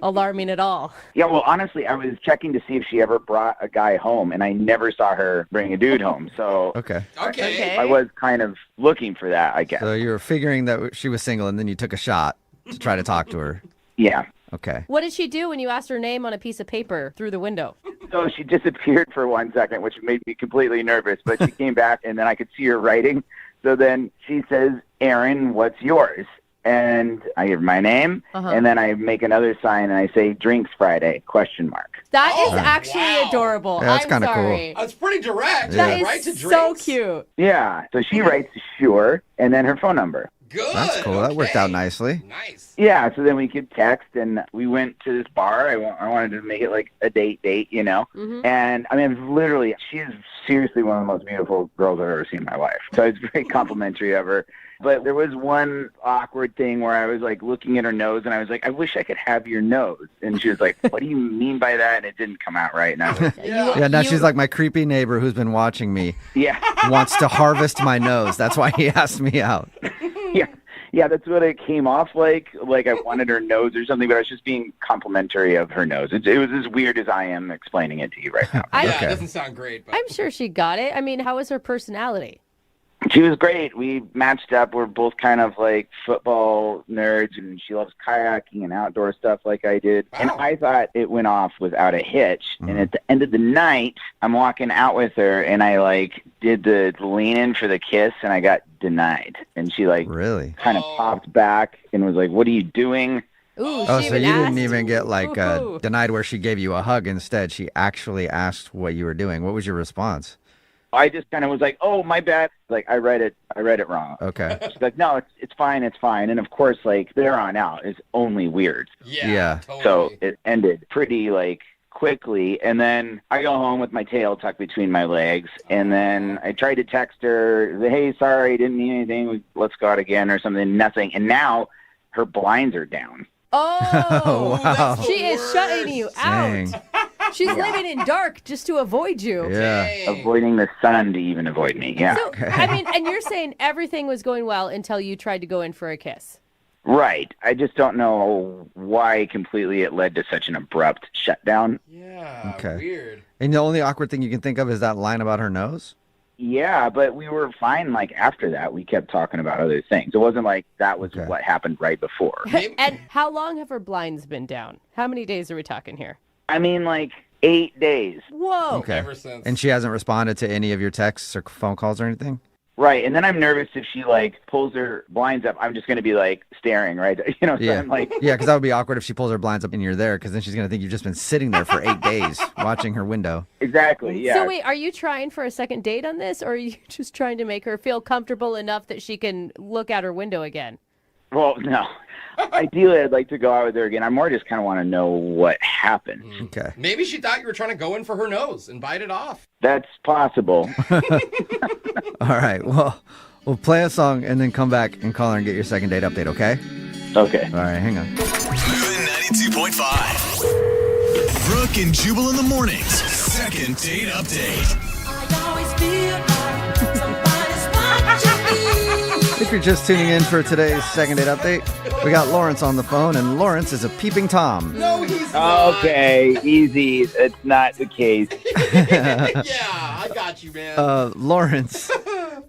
alarming at all. Yeah, well, honestly, I was checking to see if she ever brought a guy home, and I never saw her bring a dude home. So Okay. Okay. I was kind of looking for that, I guess. So you were figuring that she was single, and then you took a shot to try to talk to her. Yeah. Okay. What did she do when you asked her name on a piece of paper through the window? So she disappeared for 1 second, which made me completely nervous, but she came back, and then I could see her writing. So then she says, "Aaron, what's yours?" And I give her my name, and then I make another sign, and I say, "Drinks Friday, question mark." That is Oh, actually wow. adorable. Yeah, that's I'm kinda cool. sorry. That's pretty direct. Yeah. That Right is to so drinks. cute. Yeah. So she writes, "Sure," and then her phone number. Good. That's cool. That worked out okay. nicely. Nice. Yeah, so then we could text, and we went to this bar. I wanted to make it like a date, Mm-hmm. And I mean, literally, she's seriously one of the most beautiful girls I've ever seen in my life. So it's very complimentary of her. But there was one awkward thing where I was like looking at her nose, and I was like, "I wish I could have your nose." And she was like, "What do you mean by that?" And it didn't come out right. And I was like, Yeah, now she's like, my creepy neighbor who's been watching me yeah. wants to harvest my nose. That's why he asked me out. Yeah, that's what it came off like. Like I wanted her nose or something, but I was just being complimentary of her nose. It was as weird as I am explaining it to you right now. Yeah, Okay. it doesn't sound great, but I'm sure she got it. I mean, how was her personality? She was great. We matched up. We're both kind of like football nerds, and she loves kayaking and outdoor stuff like I did. Wow. And I thought it went off without a hitch. And at the end of the night, I'm walking out with her, and I like did the lean in for the kiss, and I got denied. And she like Really? kind of popped back and was like, "What are you doing?" Ooh, Oh, she so even you didn't asked? even get like Ooh. denied where she gave you a hug. Instead, she actually asked what you were doing. What was your response? I just kind of was like, "Oh, my bad." Like I read it wrong. Okay. She's like, "No, it's fine, it's fine." And of course, like there on out is only weird. Yeah. Totally. So it ended pretty like quickly, and then I go home with my tail tucked between my legs, and then I tried to text her, "Hey, sorry, didn't mean anything. Let's go out again," or something. Nothing. And now her blinds are down. Oh, Wow. she is shutting you Dang. out. She's living in dark just to avoid you. Yeah. Avoiding the sun to even avoid me. Yeah. So, I mean, and you're saying everything was going well until you tried to go in for a kiss. Right. I just don't know why completely it led to such an abrupt shutdown. Yeah. Okay. Weird. And the only awkward thing you can think of is that line about her nose? Yeah, but we were fine. Like after that, we kept talking about other things. It wasn't like that was Okay. what happened right before. And how long have her blinds been down? How many days are we talking here? I mean, like 8 days. Whoa. Okay. Ever since. And she hasn't responded to any of your texts or phone calls or anything? Right. And then I'm nervous if she like pulls her blinds up, I'm just going to be like staring, right? You know, so Yeah. I'm like, Yeah, because that would be awkward if she pulls her blinds up and you're there, because then she's going to think you've just been sitting there for 8 days watching her window. exactly. Yeah. So wait, are you trying for a second date on this, or are you just trying to make her feel comfortable enough that she can look out her window again? Well, no. Ideally, I'd like to go out with her again. I more just kind of want to know what happened. Okay. Maybe she thought you were trying to go in for her nose and bite it off. That's possible. All right. Well, we'll play a song and then come back and call her and get your second date update, okay? Okay. All right, hang on. Moving 92.5. Brooke and Jubal in the mornings. Second date update. If you're just tuning in for today's second date update, we got Lawrence on the phone, and Lawrence is a peeping Tom. No, he's not. Okay, easy. It's not the case. Yeah, I got you, man. Lawrence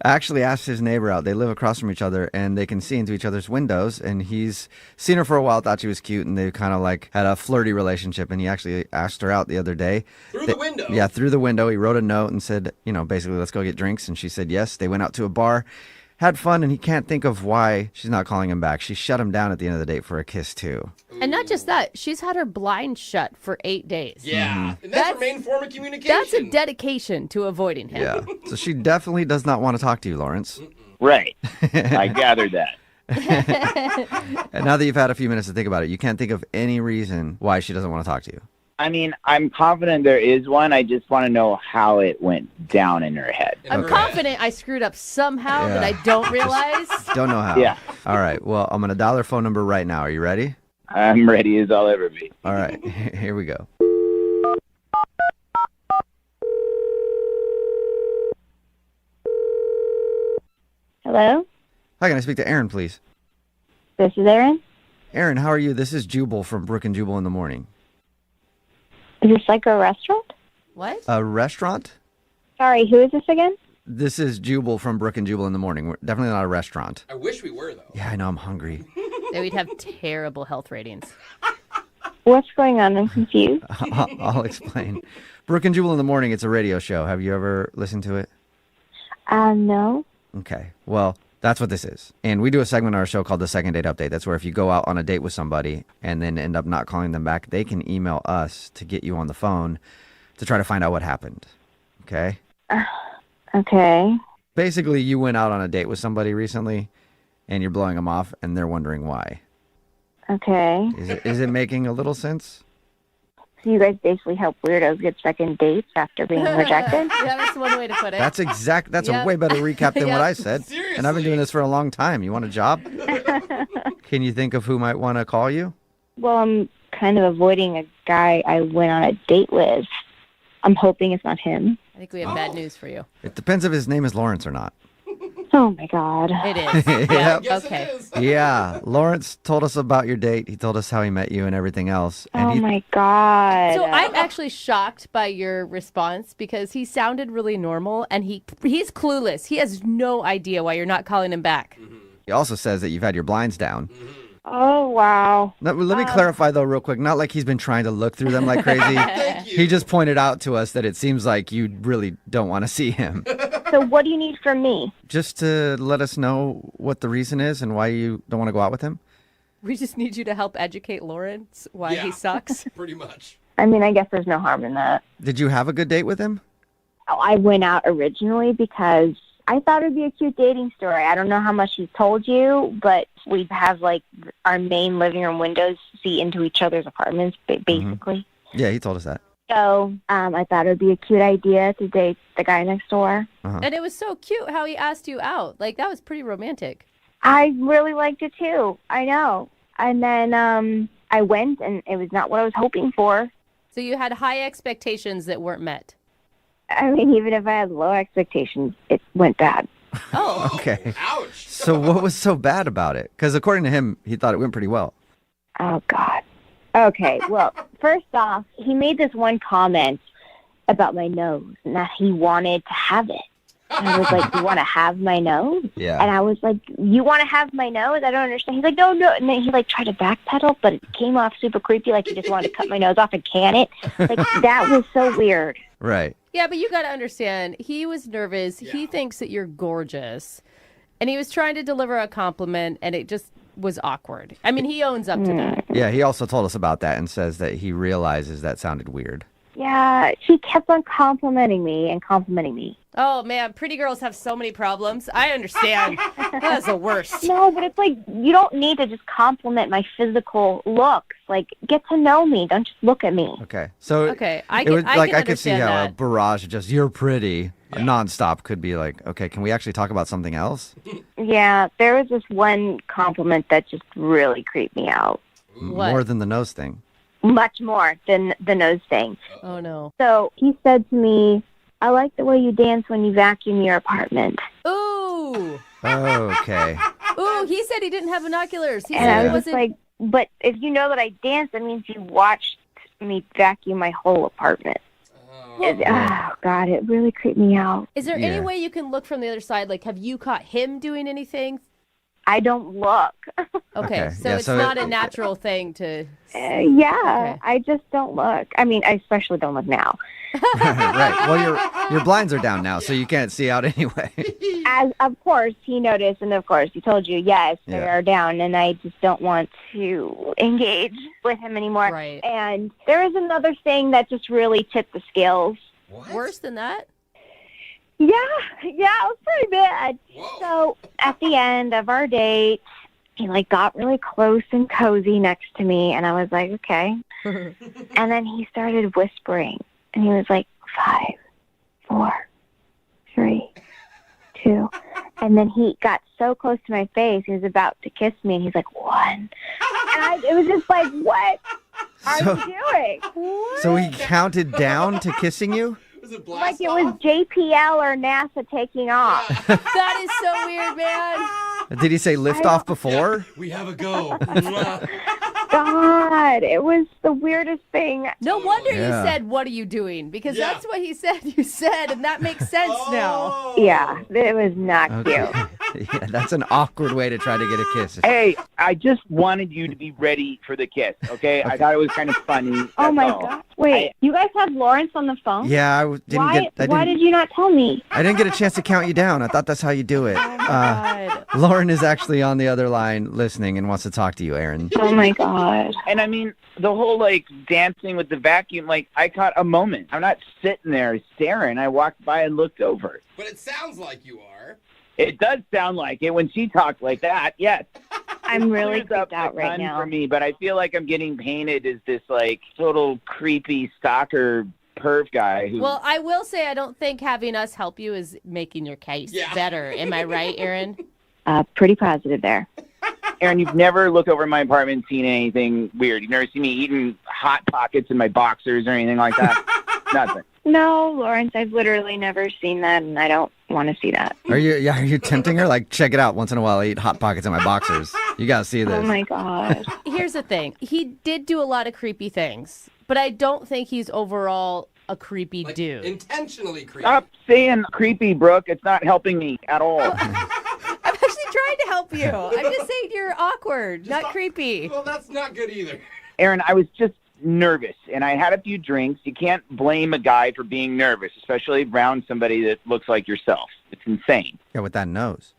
actually asked his neighbor out. They live across from each other, and they can see into each other's windows. And he's seen her for a while, thought she was cute, and they kind of like had a flirty relationship. And he actually asked her out the other day. Through the window? Yeah, through the window. He wrote a note and said, basically, let's go get drinks. And she said yes. They went out to a bar, had fun, and he can't think of why she's not calling him back. She shut him down at the end of the date for a kiss, too. And not just that, she's had her blind shut for 8 days. Yeah. And that's her main form of communication. That's a dedication to avoiding him. Yeah. So she definitely does not want to talk to you, Lawrence. Right. I gathered that. And now that you've had a few minutes to think about it, you can't think of any reason why she doesn't want to talk to you. I mean, I'm confident there is one. I just want to know how it went down in her head. I'm confident I screwed up somehow that I don't realize. Don't know how. Yeah. All right. Well, I'm going to dial her phone number right now. Are you ready? I'm ready as I'll ever be. All right. Here we go. Hello, Hi, can I speak to Aaron, please? this is Erin. Aaron, how are you? This is Jubal from Brooke and Jubal in the Morning. Is this like a restaurant? What? A restaurant? Sorry, who is this again? This is Jubal from Brooke and Jubal in the Morning. We're definitely not a restaurant. I wish we were, though. Yeah, I know. I'm hungry. That we'd have terrible health ratings. What's going on? I'm confused. I'll explain. Brooke and Jubal in the Morning, it's a radio show. Have you ever listened to it? No. Okay. Well, that's what this is. And we do a segment on our show called the Second Date Update. That's where if you go out on a date with somebody and then end up not calling them back, they can email us to get you on the phone to try to find out what happened. Okay? Okay. Basically, you went out on a date with somebody recently and you're blowing them off and they're wondering why. Okay. Is it making a little sense? So you guys basically help weirdos get second dates after being rejected? Yeah, that's one way to put it. That's a Yep. way better recap than Yep. what I said. And I've been doing this for a long time. You want a job? Can you think of who might want to call you? Well, I'm kind of avoiding a guy I went on a date with. I'm hoping it's not him. I think we have bad news for you. It depends if his name is Lawrence or not. Oh, my God. It is. Yep. Yes, Okay. it is. Yeah, Lawrence told us about your date. He told us how he met you and everything else. And Oh, my God. So I'm actually shocked by your response because he sounded really normal and he's clueless. He has no idea why you're not calling him back. he also says that you've had your blinds down. Oh, wow. Let me clarify, though, real quick. Not like he's been trying to look through them like crazy. Thank you. He just pointed out to us that it seems like you really don't want to see him. So what do you need from me? Just to let us know what the reason is and why you don't want to go out with him. We just need you to help educate Lawrence why Yeah. he sucks. Pretty much. I mean, I guess there's no harm in that. Did you have a good date with him? I went out originally because I thought it would be a cute dating story. I don't know how much he's told you, but we have, like, our main living room windows see into each other's apartments, basically. Yeah, he told us that. So I thought it would be a cute idea to date the guy next door. And it was so cute how he asked you out. Like, that was pretty romantic. I really liked it, too. I know. And then I went, and it was not what I was hoping for. So you had high expectations that weren't met. I mean, even if I had low expectations, it went bad. Oh. Okay. Ouch. So what was so bad about it? Because according to him, he thought it went pretty well. Oh, God. Okay, well, first off, he made this one comment about my nose and that he wanted to have it. And I was like, you want to have my nose? Yeah. And I was like, you want to have my nose? I don't understand. He's like, no. And then he, like, tried to backpedal, but it came off super creepy, like he just wanted to cut my nose off and can it. Like, that was so weird. Right. Yeah, but you got to understand, he was nervous. He thinks that you're gorgeous. And he was trying to deliver a compliment, and it just was awkward. I mean, he owns up to that. Yeah, he also told us about that and says that he realizes that sounded weird. Yeah, she kept on complimenting me. Oh, man, pretty girls have so many problems. I understand. That's the worst. No, but it's like, you don't need to just compliment my physical looks. Like, get to know me. Don't just look at me. Okay. So Okay, I it can, was I like can I could see understand how a that. barrage of just "you're pretty" nonstop could be like, okay, can we actually talk about something else? Yeah, there was this one compliment that just really creeped me out. What? More than the nose thing. Much more than the nose thing. Oh, no. So he said to me, I like the way you dance when you vacuum your apartment. Ooh. Okay. Ooh, he said he didn't have binoculars. He And said I he was just wasn't. like, but if you know that I dance, that means you watched me vacuum my whole apartment. Oh, God, it really creeped me out. Is there Yeah. any way you can look from the other side? Like, have you caught him doing anything? I don't look. Okay, Okay, so yeah, it's so not a natural thing to. Yeah, Okay. I just don't look. I mean, I especially don't look now. Right. Well, your blinds are down now, so you can't see out anyway. As of course he noticed, and of course he told you, yes, they Yeah. are down, and I just don't want to engage with him anymore. Right. And there is another thing that just really tipped the scales. Worse than that? Yeah, it was pretty bad. Whoa. So at the end of our date, he like got really close and cozy next to me, and I was like, okay. And then he started whispering, and he was like, 5, 4, 3, 2. And then he got so close to my face, he was about to kiss me, and he's like, 1. And it was just like, what are So- you doing? So he counted down to kissing you? Was it Like blast it was off? JPL or NASA taking off. That is so weird, man. Did he say lift off before? We have a go. Mwah. God, it was the weirdest thing. No wonder Yeah. you said, "What are you doing?" Because Yeah. that's what he said. You said, and that makes sense now. Oh. Yeah, it was not Okay. cute. Yeah, that's an awkward way to try to get a kiss. Hey, I just wanted you to be ready for the kiss, okay? I thought it was kind of funny. Oh that's my all. God! Wait, you guys have Lawrence on the phone? Yeah, Why did you not tell me? I didn't get a chance to count you down. I thought that's how you do it. God. Lauren is actually on the other line listening and wants to talk to you, Aaron. Oh my God! And I mean, the whole like dancing with the vacuum, like I caught a moment. I'm not sitting there staring. I walked by and looked over. But it sounds like you are. It does sound like it when she talked like that. Yes. I'm really Clears up creeped out a right ton now. for me, but I feel like I'm getting painted as this like total creepy stalker perv guy who Well, I will say I don't think having us help you is making your case Yeah. better. Am I right, Aaron? Pretty positive there. Aaron, you've never looked over my apartment and seen anything weird. You've never seen me eating Hot Pockets in my boxers or anything like that? Nothing. No, Lawrence, I've literally never seen that, and I don't want to see that. Are you tempting her? Like, check it out. Once in a while, I eat Hot Pockets in my boxers. You gotta see this. Oh my God. Here's the thing. He did do a lot of creepy things, but I don't think he's overall a creepy dude. Intentionally creepy. Stop saying creepy, Brooke. It's not helping me at all. I'm actually trying to help you. I'm just saying you're awkward, not creepy. Well, that's not good either. Aaron, I was just nervous, and I had a few drinks. You can't blame a guy for being nervous, especially around somebody that looks like yourself. It's insane. Yeah, with that nose.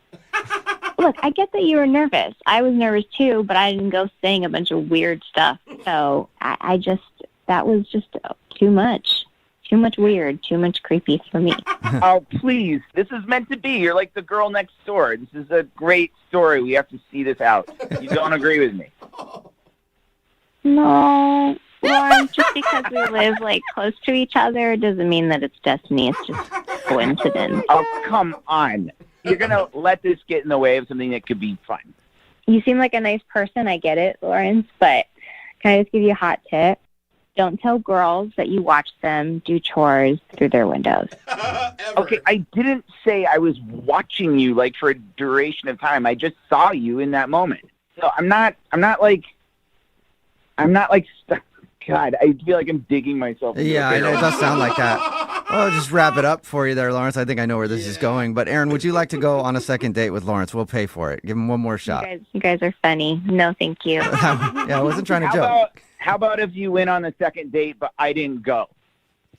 Look, I get that you were nervous. I was nervous too, but I didn't go saying a bunch of weird stuff. So I just, that was just too much. Too much weird, too much creepy for me. Oh, please. This is meant to be. You're like the girl next door. This is a great story. We have to see this out. You don't agree with me? No, Lauren, just because we live like close to each other doesn't mean that it's destiny. It's just coincidence. Oh, come on. You're going to let this get in the way of something that could be fun. You seem like a nice person. I get it, Lawrence, but can I just give you a hot tip? Don't tell girls that you watch them do chores through their windows. Okay, I didn't say I was watching you like for a duration of time. I just saw you in that moment. So I'm not like, God, I feel like I'm digging myself. Yeah, I know. It does sound like that. Well, just wrap it up for you there, Lawrence. I think I know where this is going. But Aaron, would you like to go on a second date with Lawrence? We'll pay for it. Give him one more shot. You guys are funny. No, thank you. Yeah, I wasn't trying to joke. How about if you went on the second date, but I didn't go?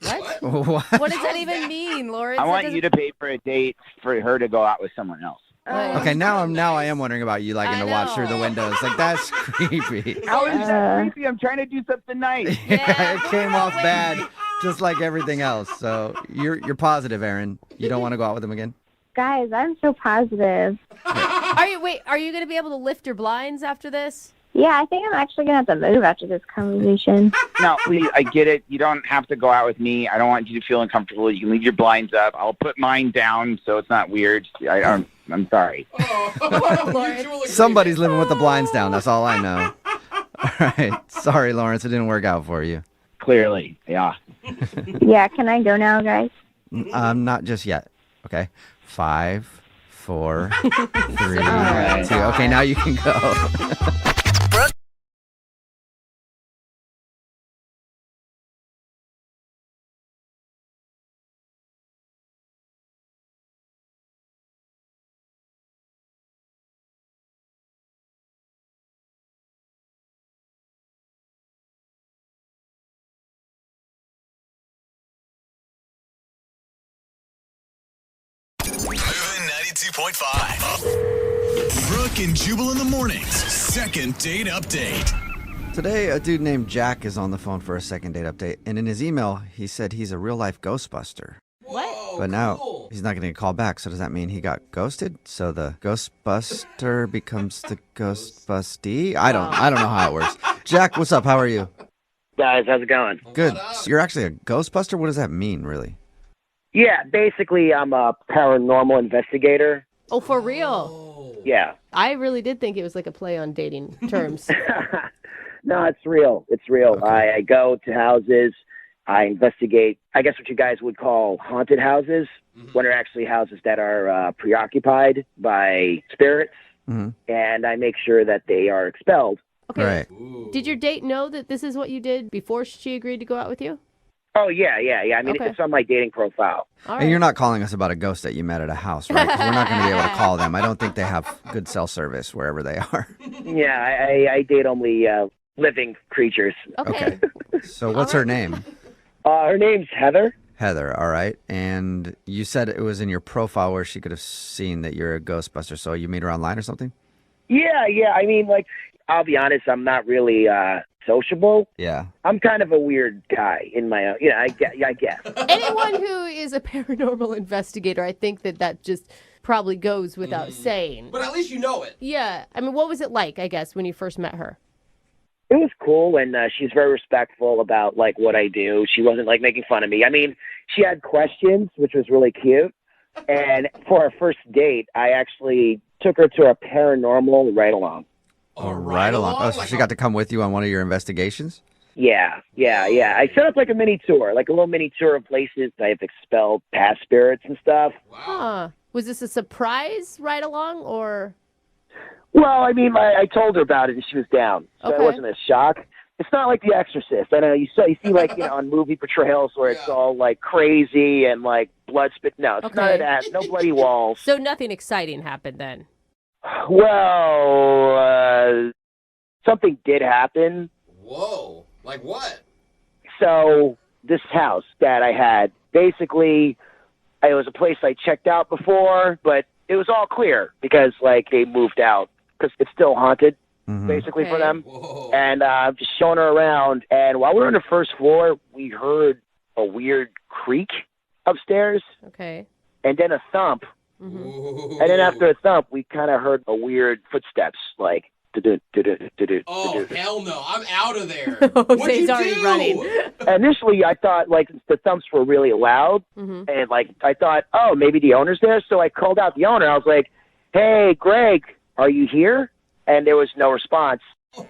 What? What? What does that even mean, Lawrence? I want you to pay for a date for her to go out with someone else. Okay, now I am wondering about you liking to watch through the windows. Like, that's creepy. How is that creepy? I'm trying to do something nice. It came off bad, just like everything else. So you're positive, Aaron. You don't want to go out with him again? Guys, I'm so positive. Are you going to be able to lift your blinds after this? Yeah, I think I'm actually going to have to move after this conversation. No, please, I get it. You don't have to go out with me. I don't want you to feel uncomfortable. You can leave your blinds up. I'll put mine down so it's not weird. I'm sorry. Somebody's living with the blinds down. That's all I know. All right. Sorry, Lawrence. It didn't work out for you. Clearly, yeah. Yeah, can I go now, guys? Not just yet. Okay. 5, 4, 3, 2. Okay, now you can go. Moving 92.5. Brooke and Jubal in the mornings. Second date update. Today, a dude named Jack is on the phone for a second date update, and in his email, he said he's a real-life Ghostbuster. What? But now, he's not going to call back, so does that mean he got ghosted? So the Ghostbuster becomes the Ghostbustee? I don't know how it works. Jack, what's up? How are you? Guys, how's it going? Good. So you're actually a Ghostbuster? What does that mean, really? Yeah, basically, I'm a paranormal investigator. Oh, for real? Yeah. I really did think it was like a play on dating terms. No, it's real. It's real. Okay. I go to houses. I investigate, I guess what you guys would call haunted houses, when they're actually houses that are preoccupied by spirits, and I make sure that they are expelled. Okay. Right. Did your date know that this is what you did before she agreed to go out with you? Oh, yeah. I mean, it's on my dating profile. All And you're not calling us about a ghost that you met at a house, right? 'Cause we're not going to be able to call them. I don't think they have good cell service wherever they are. Yeah, I date only living creatures. Okay. So what's her name? Her name's Heather. Heather, all right. And you said it was in your profile where she could have seen that you're a Ghostbuster. So you meet her online or something? Yeah. I mean, like, I'll be honest, I'm not really sociable. Yeah. I'm kind of a weird guy in my own, I guess. Anyone who is a paranormal investigator, I think that just probably goes without saying. But at least you know it. Yeah. I mean, what was it like, I guess, when you first met her? It was cool, and she's very respectful about, like, what I do. She wasn't, like, making fun of me. I mean, she had questions, which was really cute. And for our first date, I actually took her to a paranormal ride-along. Oh, right along. Oh, so she got to come with you on one of your investigations? Yeah. I set up like a mini tour, like a little mini tour of places I've expelled past spirits and stuff. Huh. Was this a surprise right along, or? Well, I mean, I told her about it and she was down, so Okay. it wasn't a shock. It's not like The Exorcist. I know you see like, on movie portrayals where it's all like crazy and like blood spit. No, it's none of that. No bloody walls. So nothing exciting happened then. Well, something did happen. Whoa. Like what? So this house that I had, basically, it was a place I checked out before, but it was all clear because like they moved out because it's still haunted. Basically for them. Whoa. And I'm just showing her around. And while we were on the first floor, we heard a weird creak upstairs Okay. and then a thump. Ooh. And then after a thump, we kind of heard a weird footsteps, like, do-do-do-do-do-do. Oh, hell no. I'm out of there. Jose's already running. Initially, I thought, like, the thumps were really loud. And, like, I thought, oh, maybe the owner's there. So I called out the owner. I was like, hey, Greg, are you here? And there was no response.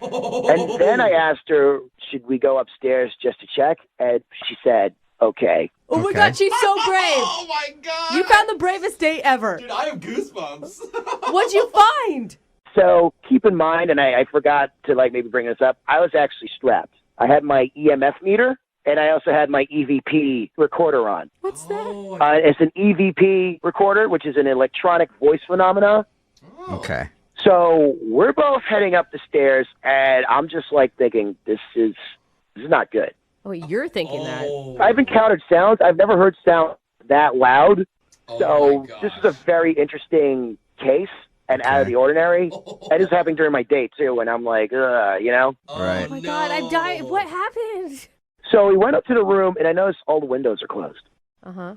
And then I asked her, should we go upstairs just to check? And she said, okay. Oh my God, she's so brave. Oh my God. You found the bravest date ever. Dude, I have goosebumps. What'd you find? So keep in mind, and I forgot to like maybe bring this up, I was actually strapped. I had my EMF meter, and I also had my EVP recorder on. What's that? It's an EVP recorder, which is an electronic voice phenomena. Okay. So we're both heading up the stairs, and I'm just like thinking, this is not good. Oh, you're thinking that. I've encountered sounds. I've never heard sound that loud. Oh So this is a very interesting case and out of the ordinary. And it's happening during my date, too, and I'm like, you know? Right. Oh my God, I'm dying. What happened? So we went up to the room, and I noticed all the windows are closed. Uh-huh.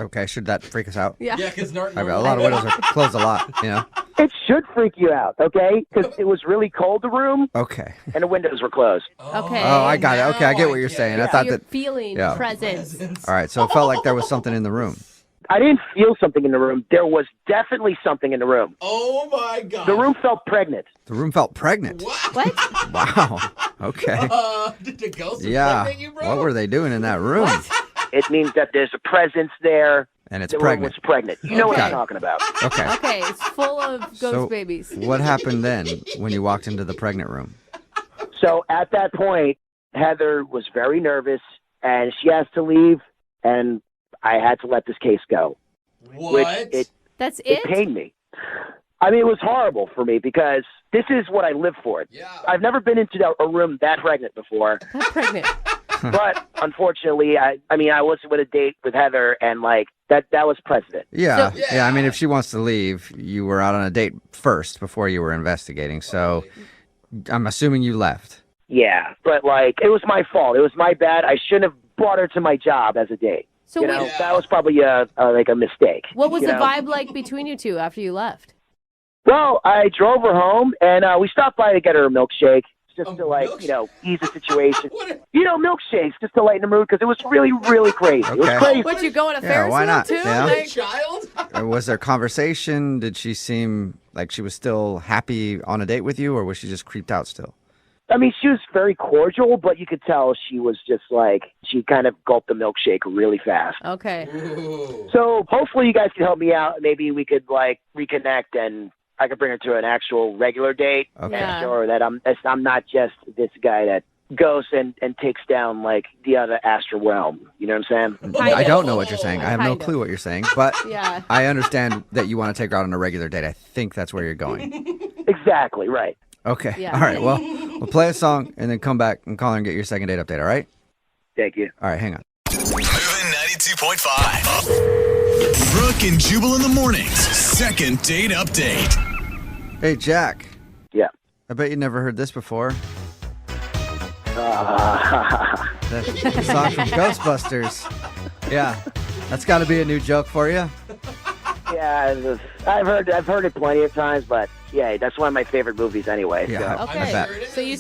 Okay, should that freak us out? Yeah. Yeah, because I mean, a lot of windows are closed a lot, you know? It should freak you out, okay? Because it was really cold, the room, Okay. and the windows were closed. Okay. Oh, I got it. Okay, I get what you're saying. I So thought you're that. feeling yeah. presence. All right, so it felt like there was something in the room. I didn't feel something in the room. There was definitely something in the room. Oh my God. The room felt pregnant. The room felt pregnant. What? Wow. Okay. Did the ghost Yeah. impregnate you, bro? What were they doing in that room? It means that there's a presence there. And it's the pregnant. room was pregnant. You know what Okay. I'm talking about. Okay. Okay, it's full of ghost So babies. what happened then when you walked into the pregnant room? So at that point, Heather was very nervous, and she has to leave, and I had to let this case go. What? Which That's it pained me. I mean, it was horrible for me because this is what I live for. Yeah. I've never been into a room that pregnant before. That pregnant. But unfortunately, I was with a date with Heather, and like that was precedent. Yeah. So- Yeah, I mean, if she wants to leave, you were out on a date first before you were investigating. So I'm assuming you left. Yeah, but like it was my fault. It was my bad. I shouldn't have brought her to my job as a date. So You know, wait, that was probably like a mistake. what was you the know? vibe like between you two after you left? Well, I drove her home, and we stopped by to get her a milkshake, just A to like milkshake? ease the situation. What? Milkshakes, just to lighten the mood, because it was really, really crazy. It was Okay. crazy. Would you go on a Yeah, Ferris why wheel not? too? Yeah. Like, Child? Or was there conversation? Did she seem like she was still happy on a date with you, or was she just creeped out still? I mean, she was very cordial, but you could tell she was just like she kind of gulped the milkshake really fast. okay. Ooh. So hopefully you guys can help me out. Maybe we could like reconnect, and I could bring her to an actual regular date Okay. Yeah. and show her that I'm not just this guy that goes and takes down like the other astral realm. You know what I'm saying? Kind I of. don't know what you're saying. I have no Kind of. clue what you're saying, but Yeah. I understand that you want to take her out on a regular date. I think that's where you're going. Exactly right. Okay. Yeah. All right. Well, we'll play a song and then come back and call her and get your second date update. All right. Thank you. All right. Hang on. Moving 92.5. Brooke and Jubal in the mornings. Second date update. Hey, Jack. Yeah. I bet you never heard this before. The song from Ghostbusters. Yeah. That's got to be a new joke for you. Yeah, I've heard it plenty of times, but yeah, that's one of my favorite movies anyway. Yeah. So. Okay. bet. So you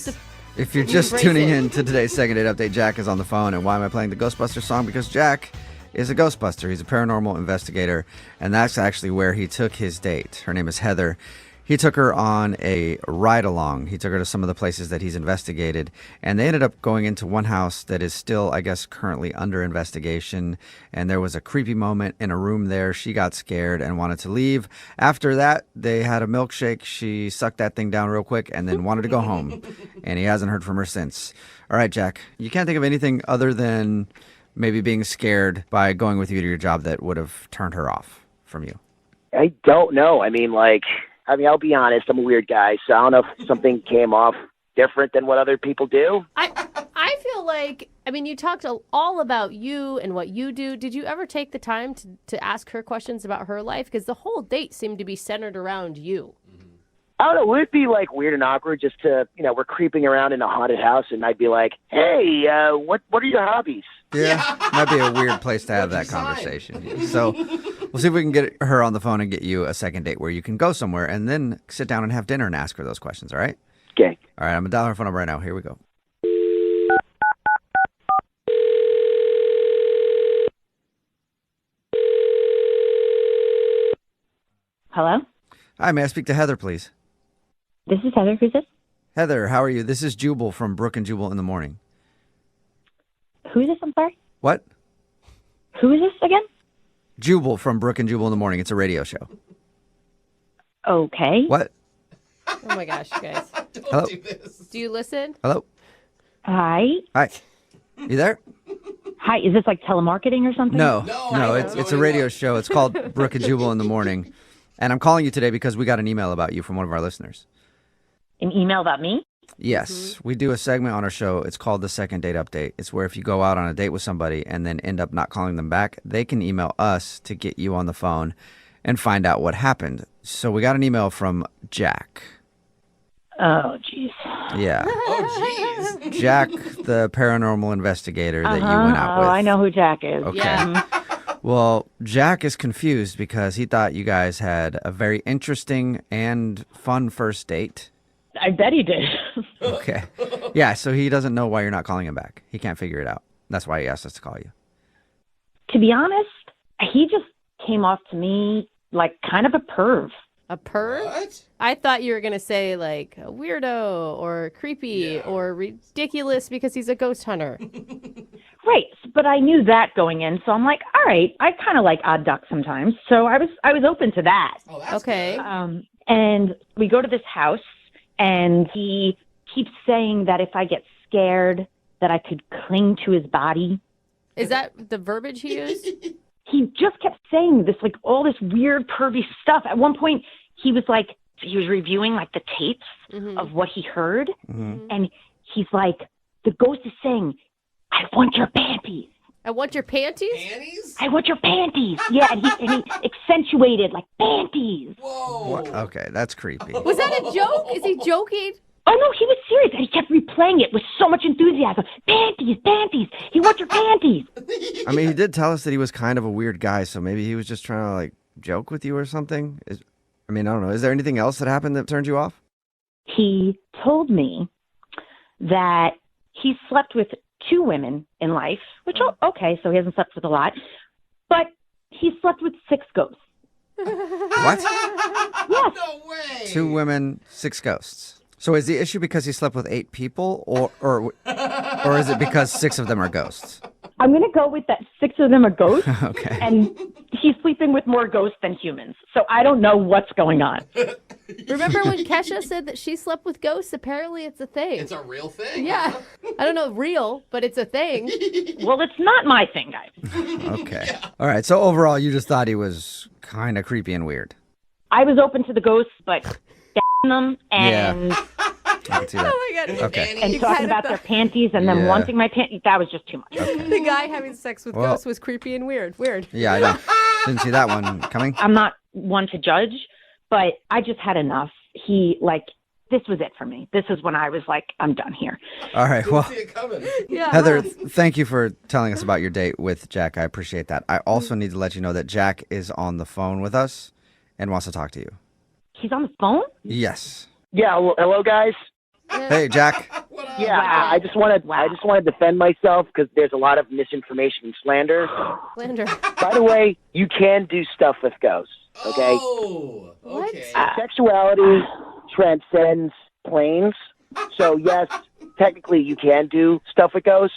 If you're just Embrace tuning it. in to today's second date update, Jack is on the phone. And why am I playing the Ghostbusters song? Because Jack is a Ghostbuster. He's a paranormal investigator, and that's actually where he took his date. Her name is Heather. He took her on a ride along. He took her to some of the places that he's investigated, and they ended up going into one house that is still, I guess, currently under investigation. And there was a creepy moment in a room there. She got scared and wanted to leave. After that, they had a milkshake. She sucked that thing down real quick and then wanted to go home. And he hasn't heard from her since. All right, Jack, you can't think of anything other than maybe being scared by going with you to your job that would have turned her off from you. I don't know. I'll be honest. I'm a weird guy, so I don't know if something came off different than what other people do. I feel like, you talked all about you and what you do. Did you ever take the time to ask her questions about her life? Because the whole date seemed to be centered around you. I don't know. Would it be like weird and awkward just to, we're creeping around in a haunted house and I'd be like, hey, what are your hobbies? Yeah, might be a weird place to have that conversation. So we'll see if we can get her on the phone and get you a second date where you can go somewhere and then sit down and have dinner and ask her those questions, all right? Okay. All right, I'm going to dial her phone number right now. Here we go. Hello? Hi, may I speak to Heather, please? This is Heather. Who's this? Heather, how are you? This is Jubal from Brooke and Jubal in the Morning. Who is this? I'm sorry? What? Who is this again? Jubal from Brooke and Jubal in the Morning. It's a radio show. Okay. What? Oh my gosh, you guys. Hello? Do you listen? Hello? Hi. Hi. You there? Hi. Is this like telemarketing or something? No, it's a radio show. It's called Brooke and Jubal in the Morning. And I'm calling you today because we got an email about you from one of our listeners. An email about me? Yes. We do a segment on our show. It's called the Second Date Update. It's where if you go out on a date with somebody and then end up not calling them back, they can email us to get you on the phone and find out what happened. So we got an email from Jack. Oh, jeez. Yeah. Oh, jeez. Jack, the paranormal investigator that you went out with. Oh, I know who Jack is. Okay. Yeah. Well, Jack is confused because he thought you guys had a very interesting and fun first date. I bet he did. Okay. Yeah, so he doesn't know why you're not calling him back. He can't figure it out. That's why he asked us to call you. To be honest, he just came off to me like kind of a perv. A perv? What? I thought you were going to say like a weirdo or creepy or ridiculous because he's a ghost hunter. Right, but I knew that going in, so I'm like, all right, I kind of like odd duck sometimes, so I was open to that. Oh, that's Okay. good. And we go to this house, and he keeps saying that if I get scared, that I could cling to his body. Is that the verbiage he used? He just kept saying this, like all this weird pervy stuff. At one point, he was reviewing like the tapes of what he heard, and he's like, the ghost is saying, I want your panties. I want your panties? Panties? I want your panties. Yeah, and he accentuated like panties. Whoa. What? Okay, that's creepy. Was that a joke? Is he joking? Oh no, he was serious, and he kept replaying it with so much enthusiasm. Panties, panties. He wants your panties. I mean, he did tell us that he was kind of a weird guy, so maybe he was just trying to like joke with you or something. I don't know. Is there anything else that happened that turned you off? He told me that he slept with 2 women in life, which, okay, so he hasn't slept with a lot, but he slept with 6 ghosts. What? Yes. No way. 2 women, 6 ghosts. So is the issue because he slept with 8 people, or is it because 6 of them are ghosts? I'm going to go with that 6 of them are ghosts, Okay. and he's sleeping with more ghosts than humans, so I don't know what's going on. Remember when Kesha said that she slept with ghosts? Apparently it's a thing. It's a real thing? Yeah. I don't know real, but it's a thing. Well, it's not my thing, guys. Okay. Yeah. All right. So overall, you just thought he was kind of creepy and weird. I was open to the ghosts, but them and I can see that. Oh my God. Okay. and You talking kind of about their panties and them Yeah. wanting my panties, that was just too much. The guy having sex with Well- ghosts was creepy and weird. Weird. Yeah, I know. Didn't see that one coming. I'm not one to judge, but I just had enough. This was it for me. This is when I was like, I'm done here. All right. Well, See it coming. Yeah. Heather, thank you for telling us about your date with Jack. I appreciate that. I also need to let you know that Jack is on the phone with us and wants to talk to you. He's on the phone? Yes. Yeah, well, hello guys. Hey, Jack. Yeah, Wow. I just want to defend myself because there's a lot of misinformation and slander. Slander. By the way, you can do stuff with ghosts. Okay? Oh, okay. Sexuality transcends planes. So, yes, technically you can do stuff with ghosts.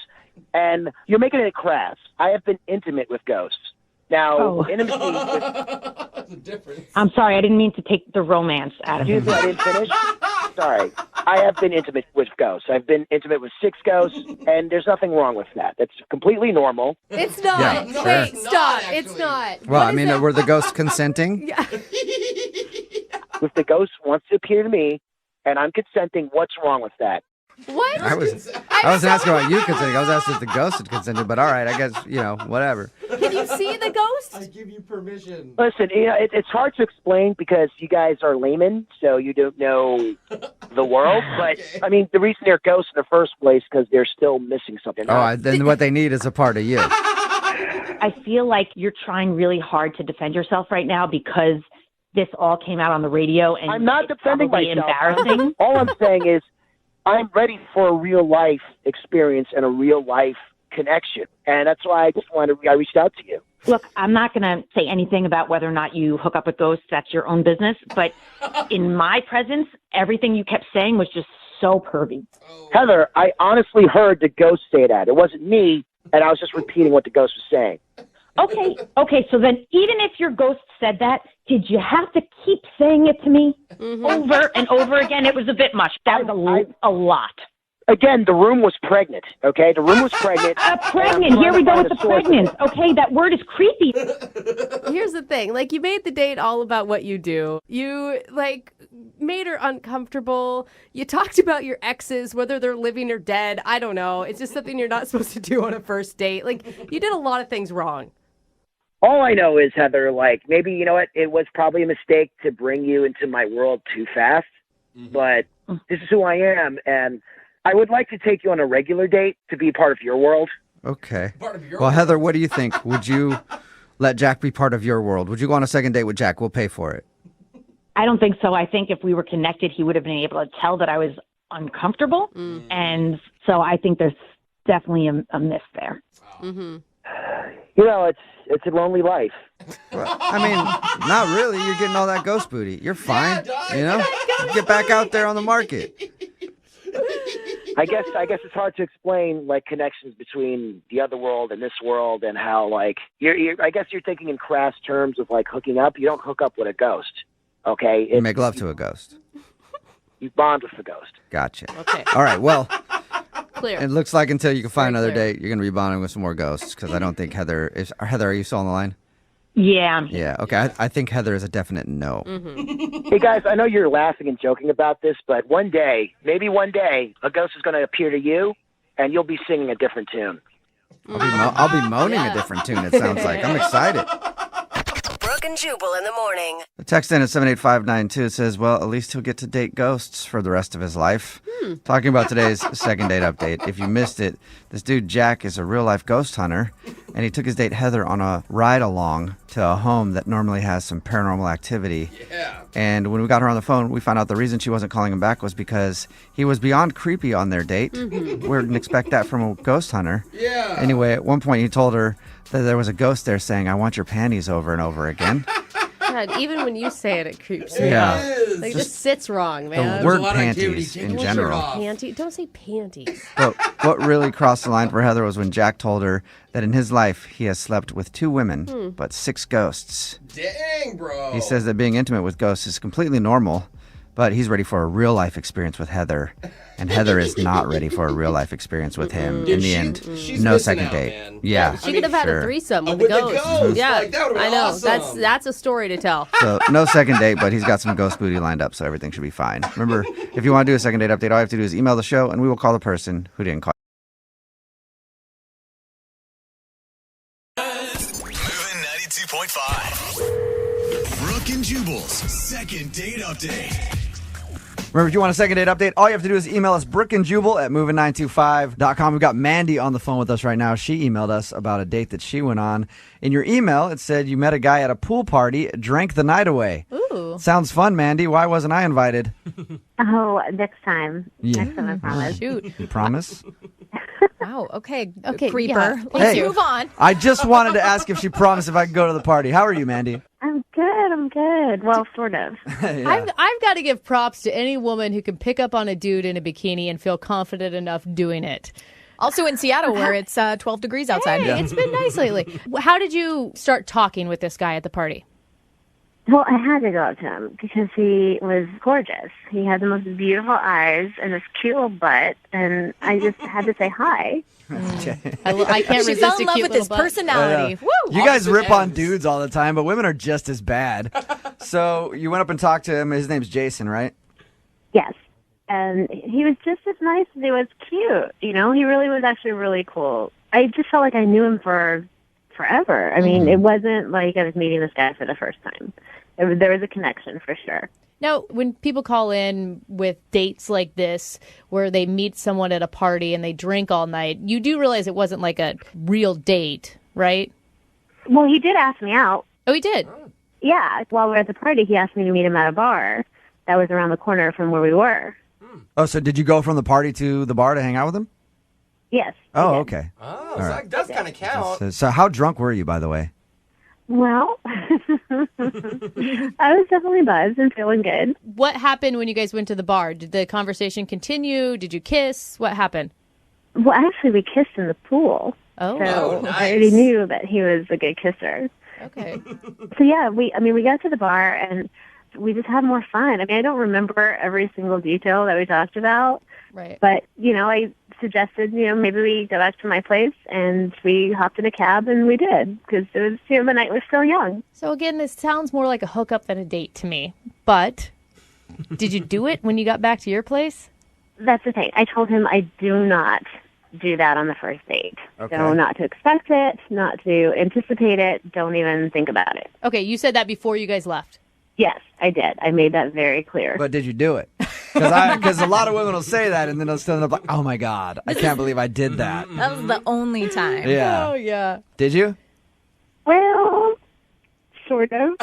And you're making it crass. I have been intimate with ghosts. Now, intimacy with... That's a difference. I'm sorry, I didn't mean to take the romance out of Excuse it. me, I didn't finish. Sorry. I have been intimate with ghosts. I've been intimate with 6 ghosts, and there's nothing wrong with that. That's completely normal. It's not. Yeah, No, sure. Wait, it's stop. not, It's actually. not. Well, What I is mean, that? were the ghosts consenting? Yeah. If the ghost wants to appear to me, and I'm consenting, what's wrong with that? What? I wasn't asking about you consenting. I was asking if the ghost had consented, but all right, I guess, whatever. Can you see the ghost? I give you permission. Listen, it's hard to explain because you guys are laymen, so you don't know the world. But, I mean, the reason they're ghosts in the first place because they're still missing something. Then what they need is a part of you. I feel like you're trying really hard to defend yourself right now because this all came out on the radio, and I'm not it's defending probably myself. embarrassing. All I'm saying is I'm ready for a real life experience and a real life connection. And that's why I reached out to you. Look, I'm not going to say anything about whether or not you hook up with ghosts. That's your own business. But in my presence, everything you kept saying was just so pervy. Heather, I honestly heard the ghost say that. It wasn't me, and I was just repeating what the ghost was saying. Okay, so then even if your ghost said that, did you have to keep saying it to me over and over again? It was a bit much. That was a lot. Again, the room was pregnant, okay? The room was pregnant. Pregnant. Here we go with the pregnant. Okay, that word is creepy. Here's the thing. Like, you made the date all about what you do. You, made her uncomfortable. You talked about your exes, whether they're living or dead. I don't know. It's just something you're not supposed to do on a first date. You did a lot of things wrong. All I know is, Heather, maybe, you know what? It was probably a mistake to bring you into my world too fast. But this is who I am, and I would like to take you on a regular date to be part of your world. Okay. Well, Heather, what do you think? Would you let Jack be part of your world? Would you go on a second date with Jack? We'll pay for it. I don't think so. I think if we were connected, he would have been able to tell that I was uncomfortable. And so I think there's definitely a miss there. Mm-hmm. You know, it's a lonely life. Well, I mean, not really. You're getting all that ghost booty. You're fine. Get back out there on the market. I guess it's hard to explain connections between the other world and this world, and how you're I guess you're thinking in crass terms of hooking up. You don't hook up with a ghost, okay? You make love to a ghost. You bond with the ghost. Gotcha. Okay. All right. Well, Clear. it looks like until you can find Very another clear. date, you're going to be bonding with some more ghosts because I don't think Heather is. Heather, are you still on the line? Yeah, I'm here. Yeah. Okay. I think Heather is a definite no. Hey guys, I know you're laughing and joking about this, but maybe one day, a ghost is going to appear to you, and you'll be singing a different tune. I'll be moaning a different tune. It sounds like I'm excited. Brooke and Jubal in the morning. The text in at 78592 says, well, at least he'll get to date ghosts for the rest of his life. Talking about today's second date update. If you missed it, this dude Jack is a real-life ghost hunter, and he took his date Heather on a ride-along to a home that normally has some paranormal activity. Yeah. And when we got her on the phone, we found out the reason she wasn't calling him back was because he was beyond creepy on their date. We wouldn't expect that from a ghost hunter. Yeah. Anyway, at one point he told her that there was a ghost there saying, I want your panties over and over again. God, even when you say it, it creeps me Yeah. out. It just sits wrong, man. The There's word a lot of activity. panties Take in your shirt general. off. Don't say panties. But what really crossed the line for Heather was when Jack told her that in his life he has slept with 2 women, but 6 ghosts. Dang, bro. He says that being intimate with ghosts is completely normal, but he's ready for a real life experience with Heather. And Heather is not ready for a real life experience with him. Dude, in the end, she's no missing second out, date. man. Yeah, She could have had sure. a threesome with, With the the ghost. ghost. Yeah, Like, that would've been I know. awesome. That's a story to tell. So no second date, but he's got some ghost booty lined up, so everything should be fine. Remember, if you want to do a second date update, all you have to do is email the show, and we will call the person who didn't call. Moving 92.5. Brooke and Jubal's second date update. Remember, if you want a second date update, all you have to do is email us brookandjubal@moving925.com. We've got Mandy on the phone with us right now. She emailed us about a date that she went on. In your email, it said you met a guy at a pool party, drank the night away. Ooh. Sounds fun, Mandy. Why wasn't I invited? Oh, next time. Yeah. Next time, I promise. Shoot. You promise? Wow. Okay. Okay, Creeper. yeah. Let's Hey. move on. I just wanted to ask if she promised if I could go to the party. How are you, Mandy? I'm good. I'm good. Well, sort of. I've got to give props to any woman who can pick up on a dude in a bikini and feel confident enough doing it. Also in Seattle, where it's 12 degrees outside. Hey, it's been nice lately. How did you start talking with this guy at the party? Well, I had to go up to him because he was gorgeous. He had the most beautiful eyes and this cute little butt, and I just had to say hi. I can't She resist fell a in love cute with his little butt. personality. Woo! You guys rip on dudes all the time, but women are just as bad. So you went up and talked to him. His name's Jason, right? Yes. And he was just as nice as he was cute. You know, he really was actually really cool. I just felt like I knew him for forever. I mean, it wasn't like I was meeting this guy for the first time. There was a connection for sure. Now, when people call in with dates like this, where they meet someone at a party and they drink all night, you do realize it wasn't like a real date, right? Well, he did ask me out. Oh, he did? Yeah. While we were at the party, he asked me to meet him at a bar that was around the corner from where we were. Oh, so did you go from the party to the bar to hang out with him? Yes. Oh, okay. Oh, so that does kind of count. So how drunk were you, by the way? Well, I was definitely buzzed and feeling good. What happened when you guys went to the bar? Did the conversation continue? Did you kiss? What happened? Well, actually, we kissed in the pool. Oh, so nice. I already knew that he was a good kisser. Okay. So yeah, we got to the bar and we just had more fun. I mean, I don't remember every single detail that we talked about. Right. But, I suggested, maybe we go back to my place, and we hopped in a cab, and we did, because it was, the night was still young. So again, this sounds more like a hookup than a date to me. But did you do it when you got back to your place? That's the thing. I told him I do not do that on the first date. Okay. So not to expect it, not to anticipate it, don't even think about it. Okay, you said that before you guys left. Yes, I did. I made that very clear. But did you do it? Because a lot of women will say that, and then they'll still end up like, oh, my God, I can't believe I did that. That was the only time. Yeah. Oh, yeah. Did you? Well, sort of.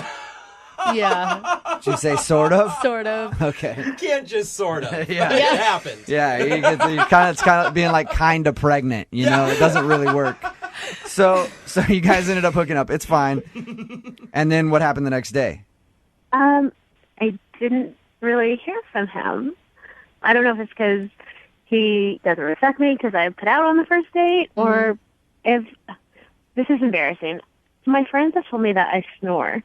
Yeah. Did you say sort of? Sort of. Okay. You can't just sort of. Yeah. It happened. Yeah, it's kind of being like kind of pregnant, It doesn't really work. So you guys ended up hooking up. It's fine. And then what happened the next day? I didn't really hear from him. I don't know if it's because he doesn't respect me because I put out on the first date, or if this is embarrassing. My friends have told me that I snore.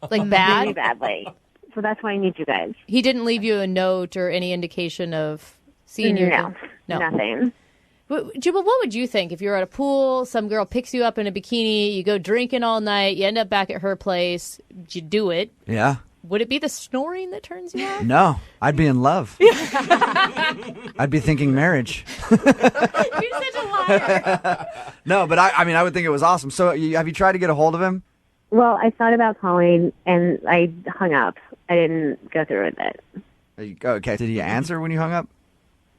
Like bad? Really badly. So that's why I need you guys. He didn't leave you a note or any indication of seeing you? No, nothing. Jubal, what would you think if you were at a pool, some girl picks you up in a bikini, you go drinking all night, you end up back at her place, you do it? Yeah. Would it be the snoring that turns you off? No, I'd be in love. I'd be thinking marriage. You're such a liar. No, but I would think it was awesome. So have you tried to get a hold of him? Well, I thought about calling, and I hung up. I didn't go through with it. Okay. Did he answer when you hung up?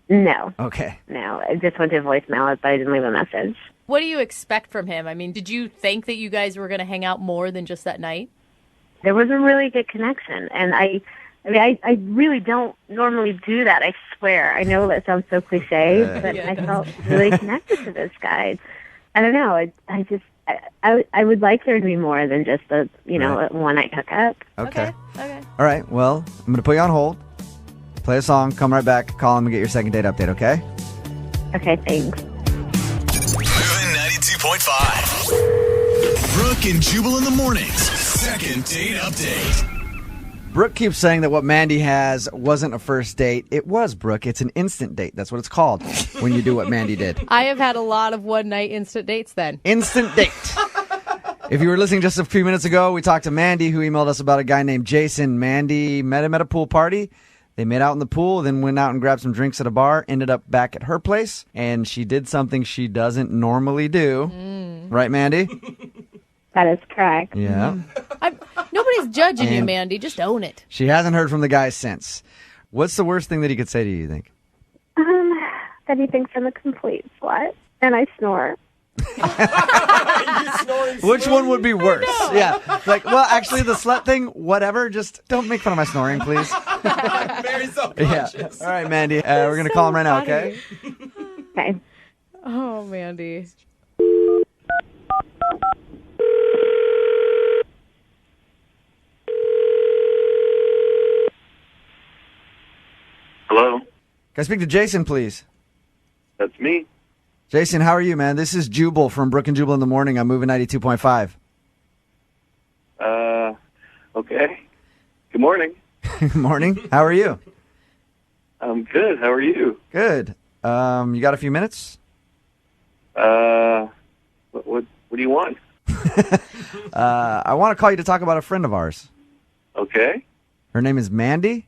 No. Okay. No, I just went to voicemail, but I didn't leave a message. What do you expect from him? I mean, did you think that you guys were going to hang out more than just that night? There was a really good connection, and I really don't normally do that, I swear. I know that sounds so cliche, but I felt really connected to this guy. I don't know, I would like there to be more than just a one-night hookup. Okay. All right, well, I'm going to put you on hold, play a song, come right back, call him and get your second date update, okay? Okay, thanks. Moving 92.5. Brooke and Jubal in the mornings. Second date update. Brooke keeps saying that what Mandy has wasn't a first date. It was, Brooke. It's an instant date. That's what it's called when you do what Mandy did. I have had a lot of one-night instant dates then. Instant date. If you were listening just a few minutes ago, we talked to Mandy, who emailed us about a guy named Jason. Mandy met him at a pool party. They met out in the pool, then went out and grabbed some drinks at a bar, ended up back at her place, and she did something she doesn't normally do. Right, Mandy? That is correct. Yeah. Nobody's judging you, Mandy. Just own it. She hasn't heard from the guy since. What's the worst thing that he could say to you think? That he thinks I'm a complete slut, and I snore. Which one would be worse? Yeah. Like, well, actually, the slut thing, whatever. Just don't make fun of my snoring, please. I'm very self-conscious. Yeah. All right, Mandy. We're going to call him right now, okay? Okay. Oh, Mandy. Can I speak to Jason, please? That's me. Jason, how are you, man? This is Jubal from Brooke and Jubal in the Morning. I'm moving 92.5. Okay. Good morning. Good morning. How are you? I'm good. How are you? Good. You got a few minutes? What do you want? I want to call you to talk about a friend of ours. Okay. Her name is Mandy.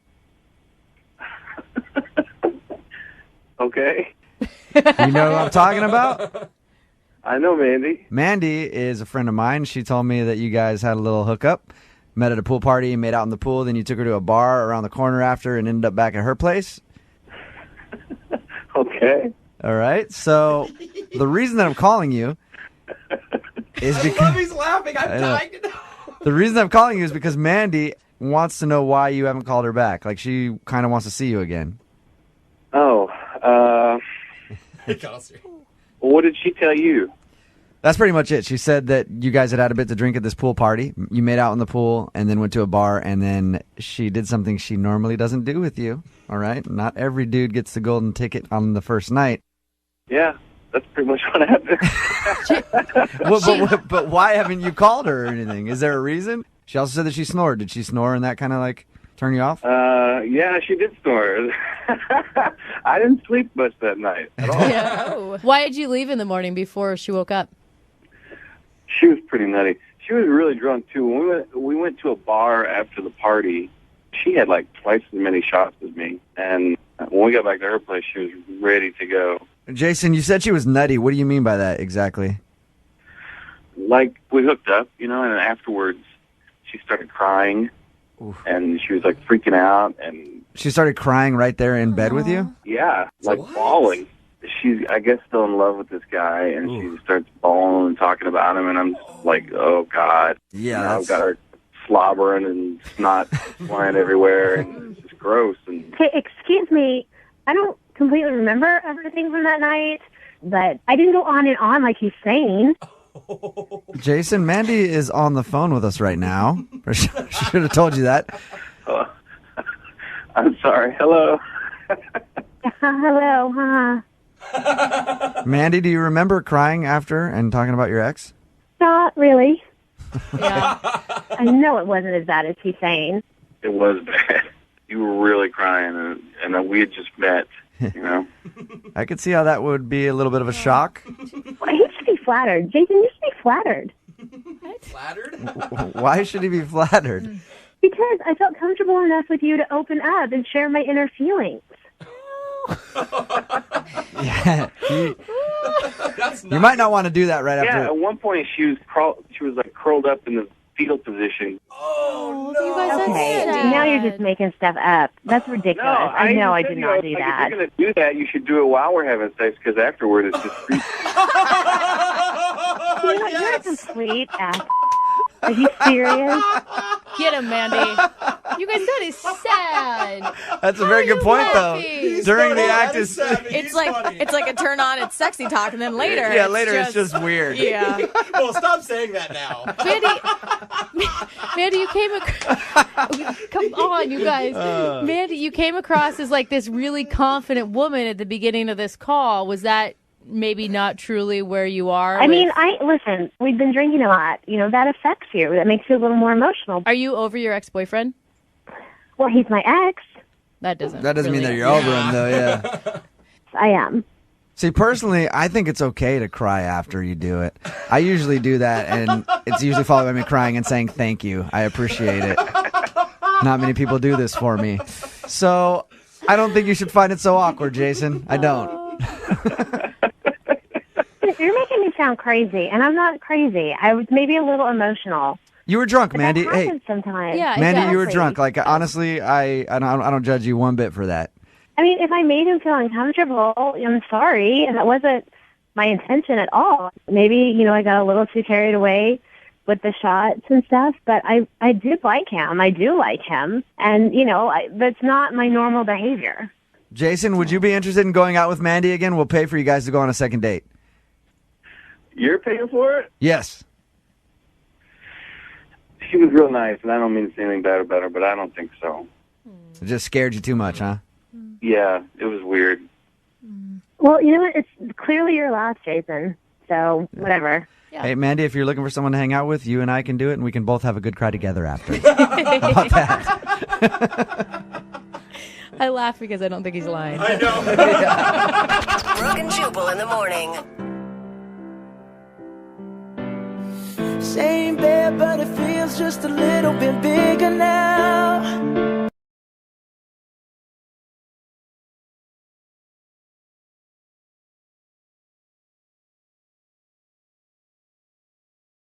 Okay. You know who I'm talking about? I know Mandy. Mandy is a friend of mine. She told me that you guys had a little hookup, met at a pool party, made out in the pool, then you took her to a bar around the corner after and ended up back at her place. Okay. All right. So the reason that I'm calling you is because He's laughing. I'm dying to know. the reason I'm calling you is because Mandy wants to know why you haven't called her back. Like she kind of wants to see you again. Oh, what did she tell you? That's pretty much it. She said that you guys had a bit to drink at this pool party. You made out in the pool and then went to a bar, and then she did something she normally doesn't do with you. All right? Not every dude gets the golden ticket on the first night. Yeah, that's pretty much what happened. But why haven't you called her or anything? Is there a reason? She also said that she snored. Did she snore and that kind of like turn you off? Yeah, she did snore. I didn't sleep much that night at all. Yeah. Why did you leave in the morning before she woke up? She was pretty nutty. She was really drunk too. When we went to a bar after the party, she had like twice as many shots as me. And when we got back to her place, she was ready to go. Jason, you said she was nutty. What do you mean by that exactly? Like, we hooked up, and afterwards she started crying. Oof. And she was like freaking out, and She started crying right there in bed with you? yeah, like bawling. She's, I guess, still in love with this guy, and she starts bawling and talking about him, and I'm just like, oh God. Yeah, I've got her slobbering and snot flying everywhere, and it's just gross. And Okay, excuse me. I don't completely remember everything from that night, but I didn't go on and on like he's saying. Jason, Mandy is on the phone with us right now. I should have told you that. I'm sorry. Hello. Hello, huh? Mandy, do you remember crying after and talking about your ex? Not really. Yeah. I know it wasn't as bad as he's saying. It was bad. You were really crying, and we had just met, I could see how that would be a little bit of a shock. Well, he should be flattered. Jason, you should be flattered. Flattered? Why should he be flattered? Because I felt comfortable enough with you to open up and share my inner feelings. Yeah, you might not want to do that right Yeah, after. at one point she was like curled up in the fetal position. Oh, You guys, that's Okay, sad. now you're just making stuff up. That's ridiculous. I know I did not do If that. you're going to do that, you should do it while we're having sex, because afterward it's just creepy. You know, you're a complete ass. Are you serious? Get him, Mandy. You guys, that is sad. That's a very good point, though. laughing? During the act is It's like a turn on, it's sexy talk, and then later. yeah, later it's just weird. Yeah. Well, stop saying that now. Mandy, you came across. Come on, you guys. Mandy, you came across as like this really confident woman at the beginning of this call. Was that maybe not truly where you are? I mean, listen, we've been drinking a lot. You know, that affects you. That makes you a little more emotional. Are you over your ex-boyfriend? Well, he's my ex. That doesn't mean really that you're over him, though, yeah. I am. See, personally, I think it's okay to cry after you do it. I usually do that, and it's usually followed by me crying and saying thank you. I appreciate it. Not many people do this for me. So I don't think you should find it so awkward, Jason. I don't. You're making me sound crazy, and I'm not crazy. I was maybe a little emotional. You were drunk, But Mandy. that Hey, happens sometimes. Yeah, Mandy, you were Exactly. drunk. Like, honestly, I don't judge you one bit for that. I mean, if I made him feel uncomfortable, I'm sorry, and that wasn't my intention at all. Maybe, I got a little too carried away with the shots and stuff, but I did like him. I do like him, and, that's not my normal behavior. Jason, would you be interested in going out with Mandy again? We'll pay for you guys to go on a second date. You're paying for it? Yes. She was real nice, and I don't mean to say anything bad about her, but I don't think so. It just scared you too much, huh? Yeah, it was weird. Well, you know what? It's clearly your last, Jason. So whatever. Hey, Mandy, if you're looking for someone to hang out with, you and I can do it, and we can both have a good cry together after. How about that? I laugh because I don't think he's lying. I know. Brooke and Jubal in the morning. Same bed, but it feels just a little bit bigger now.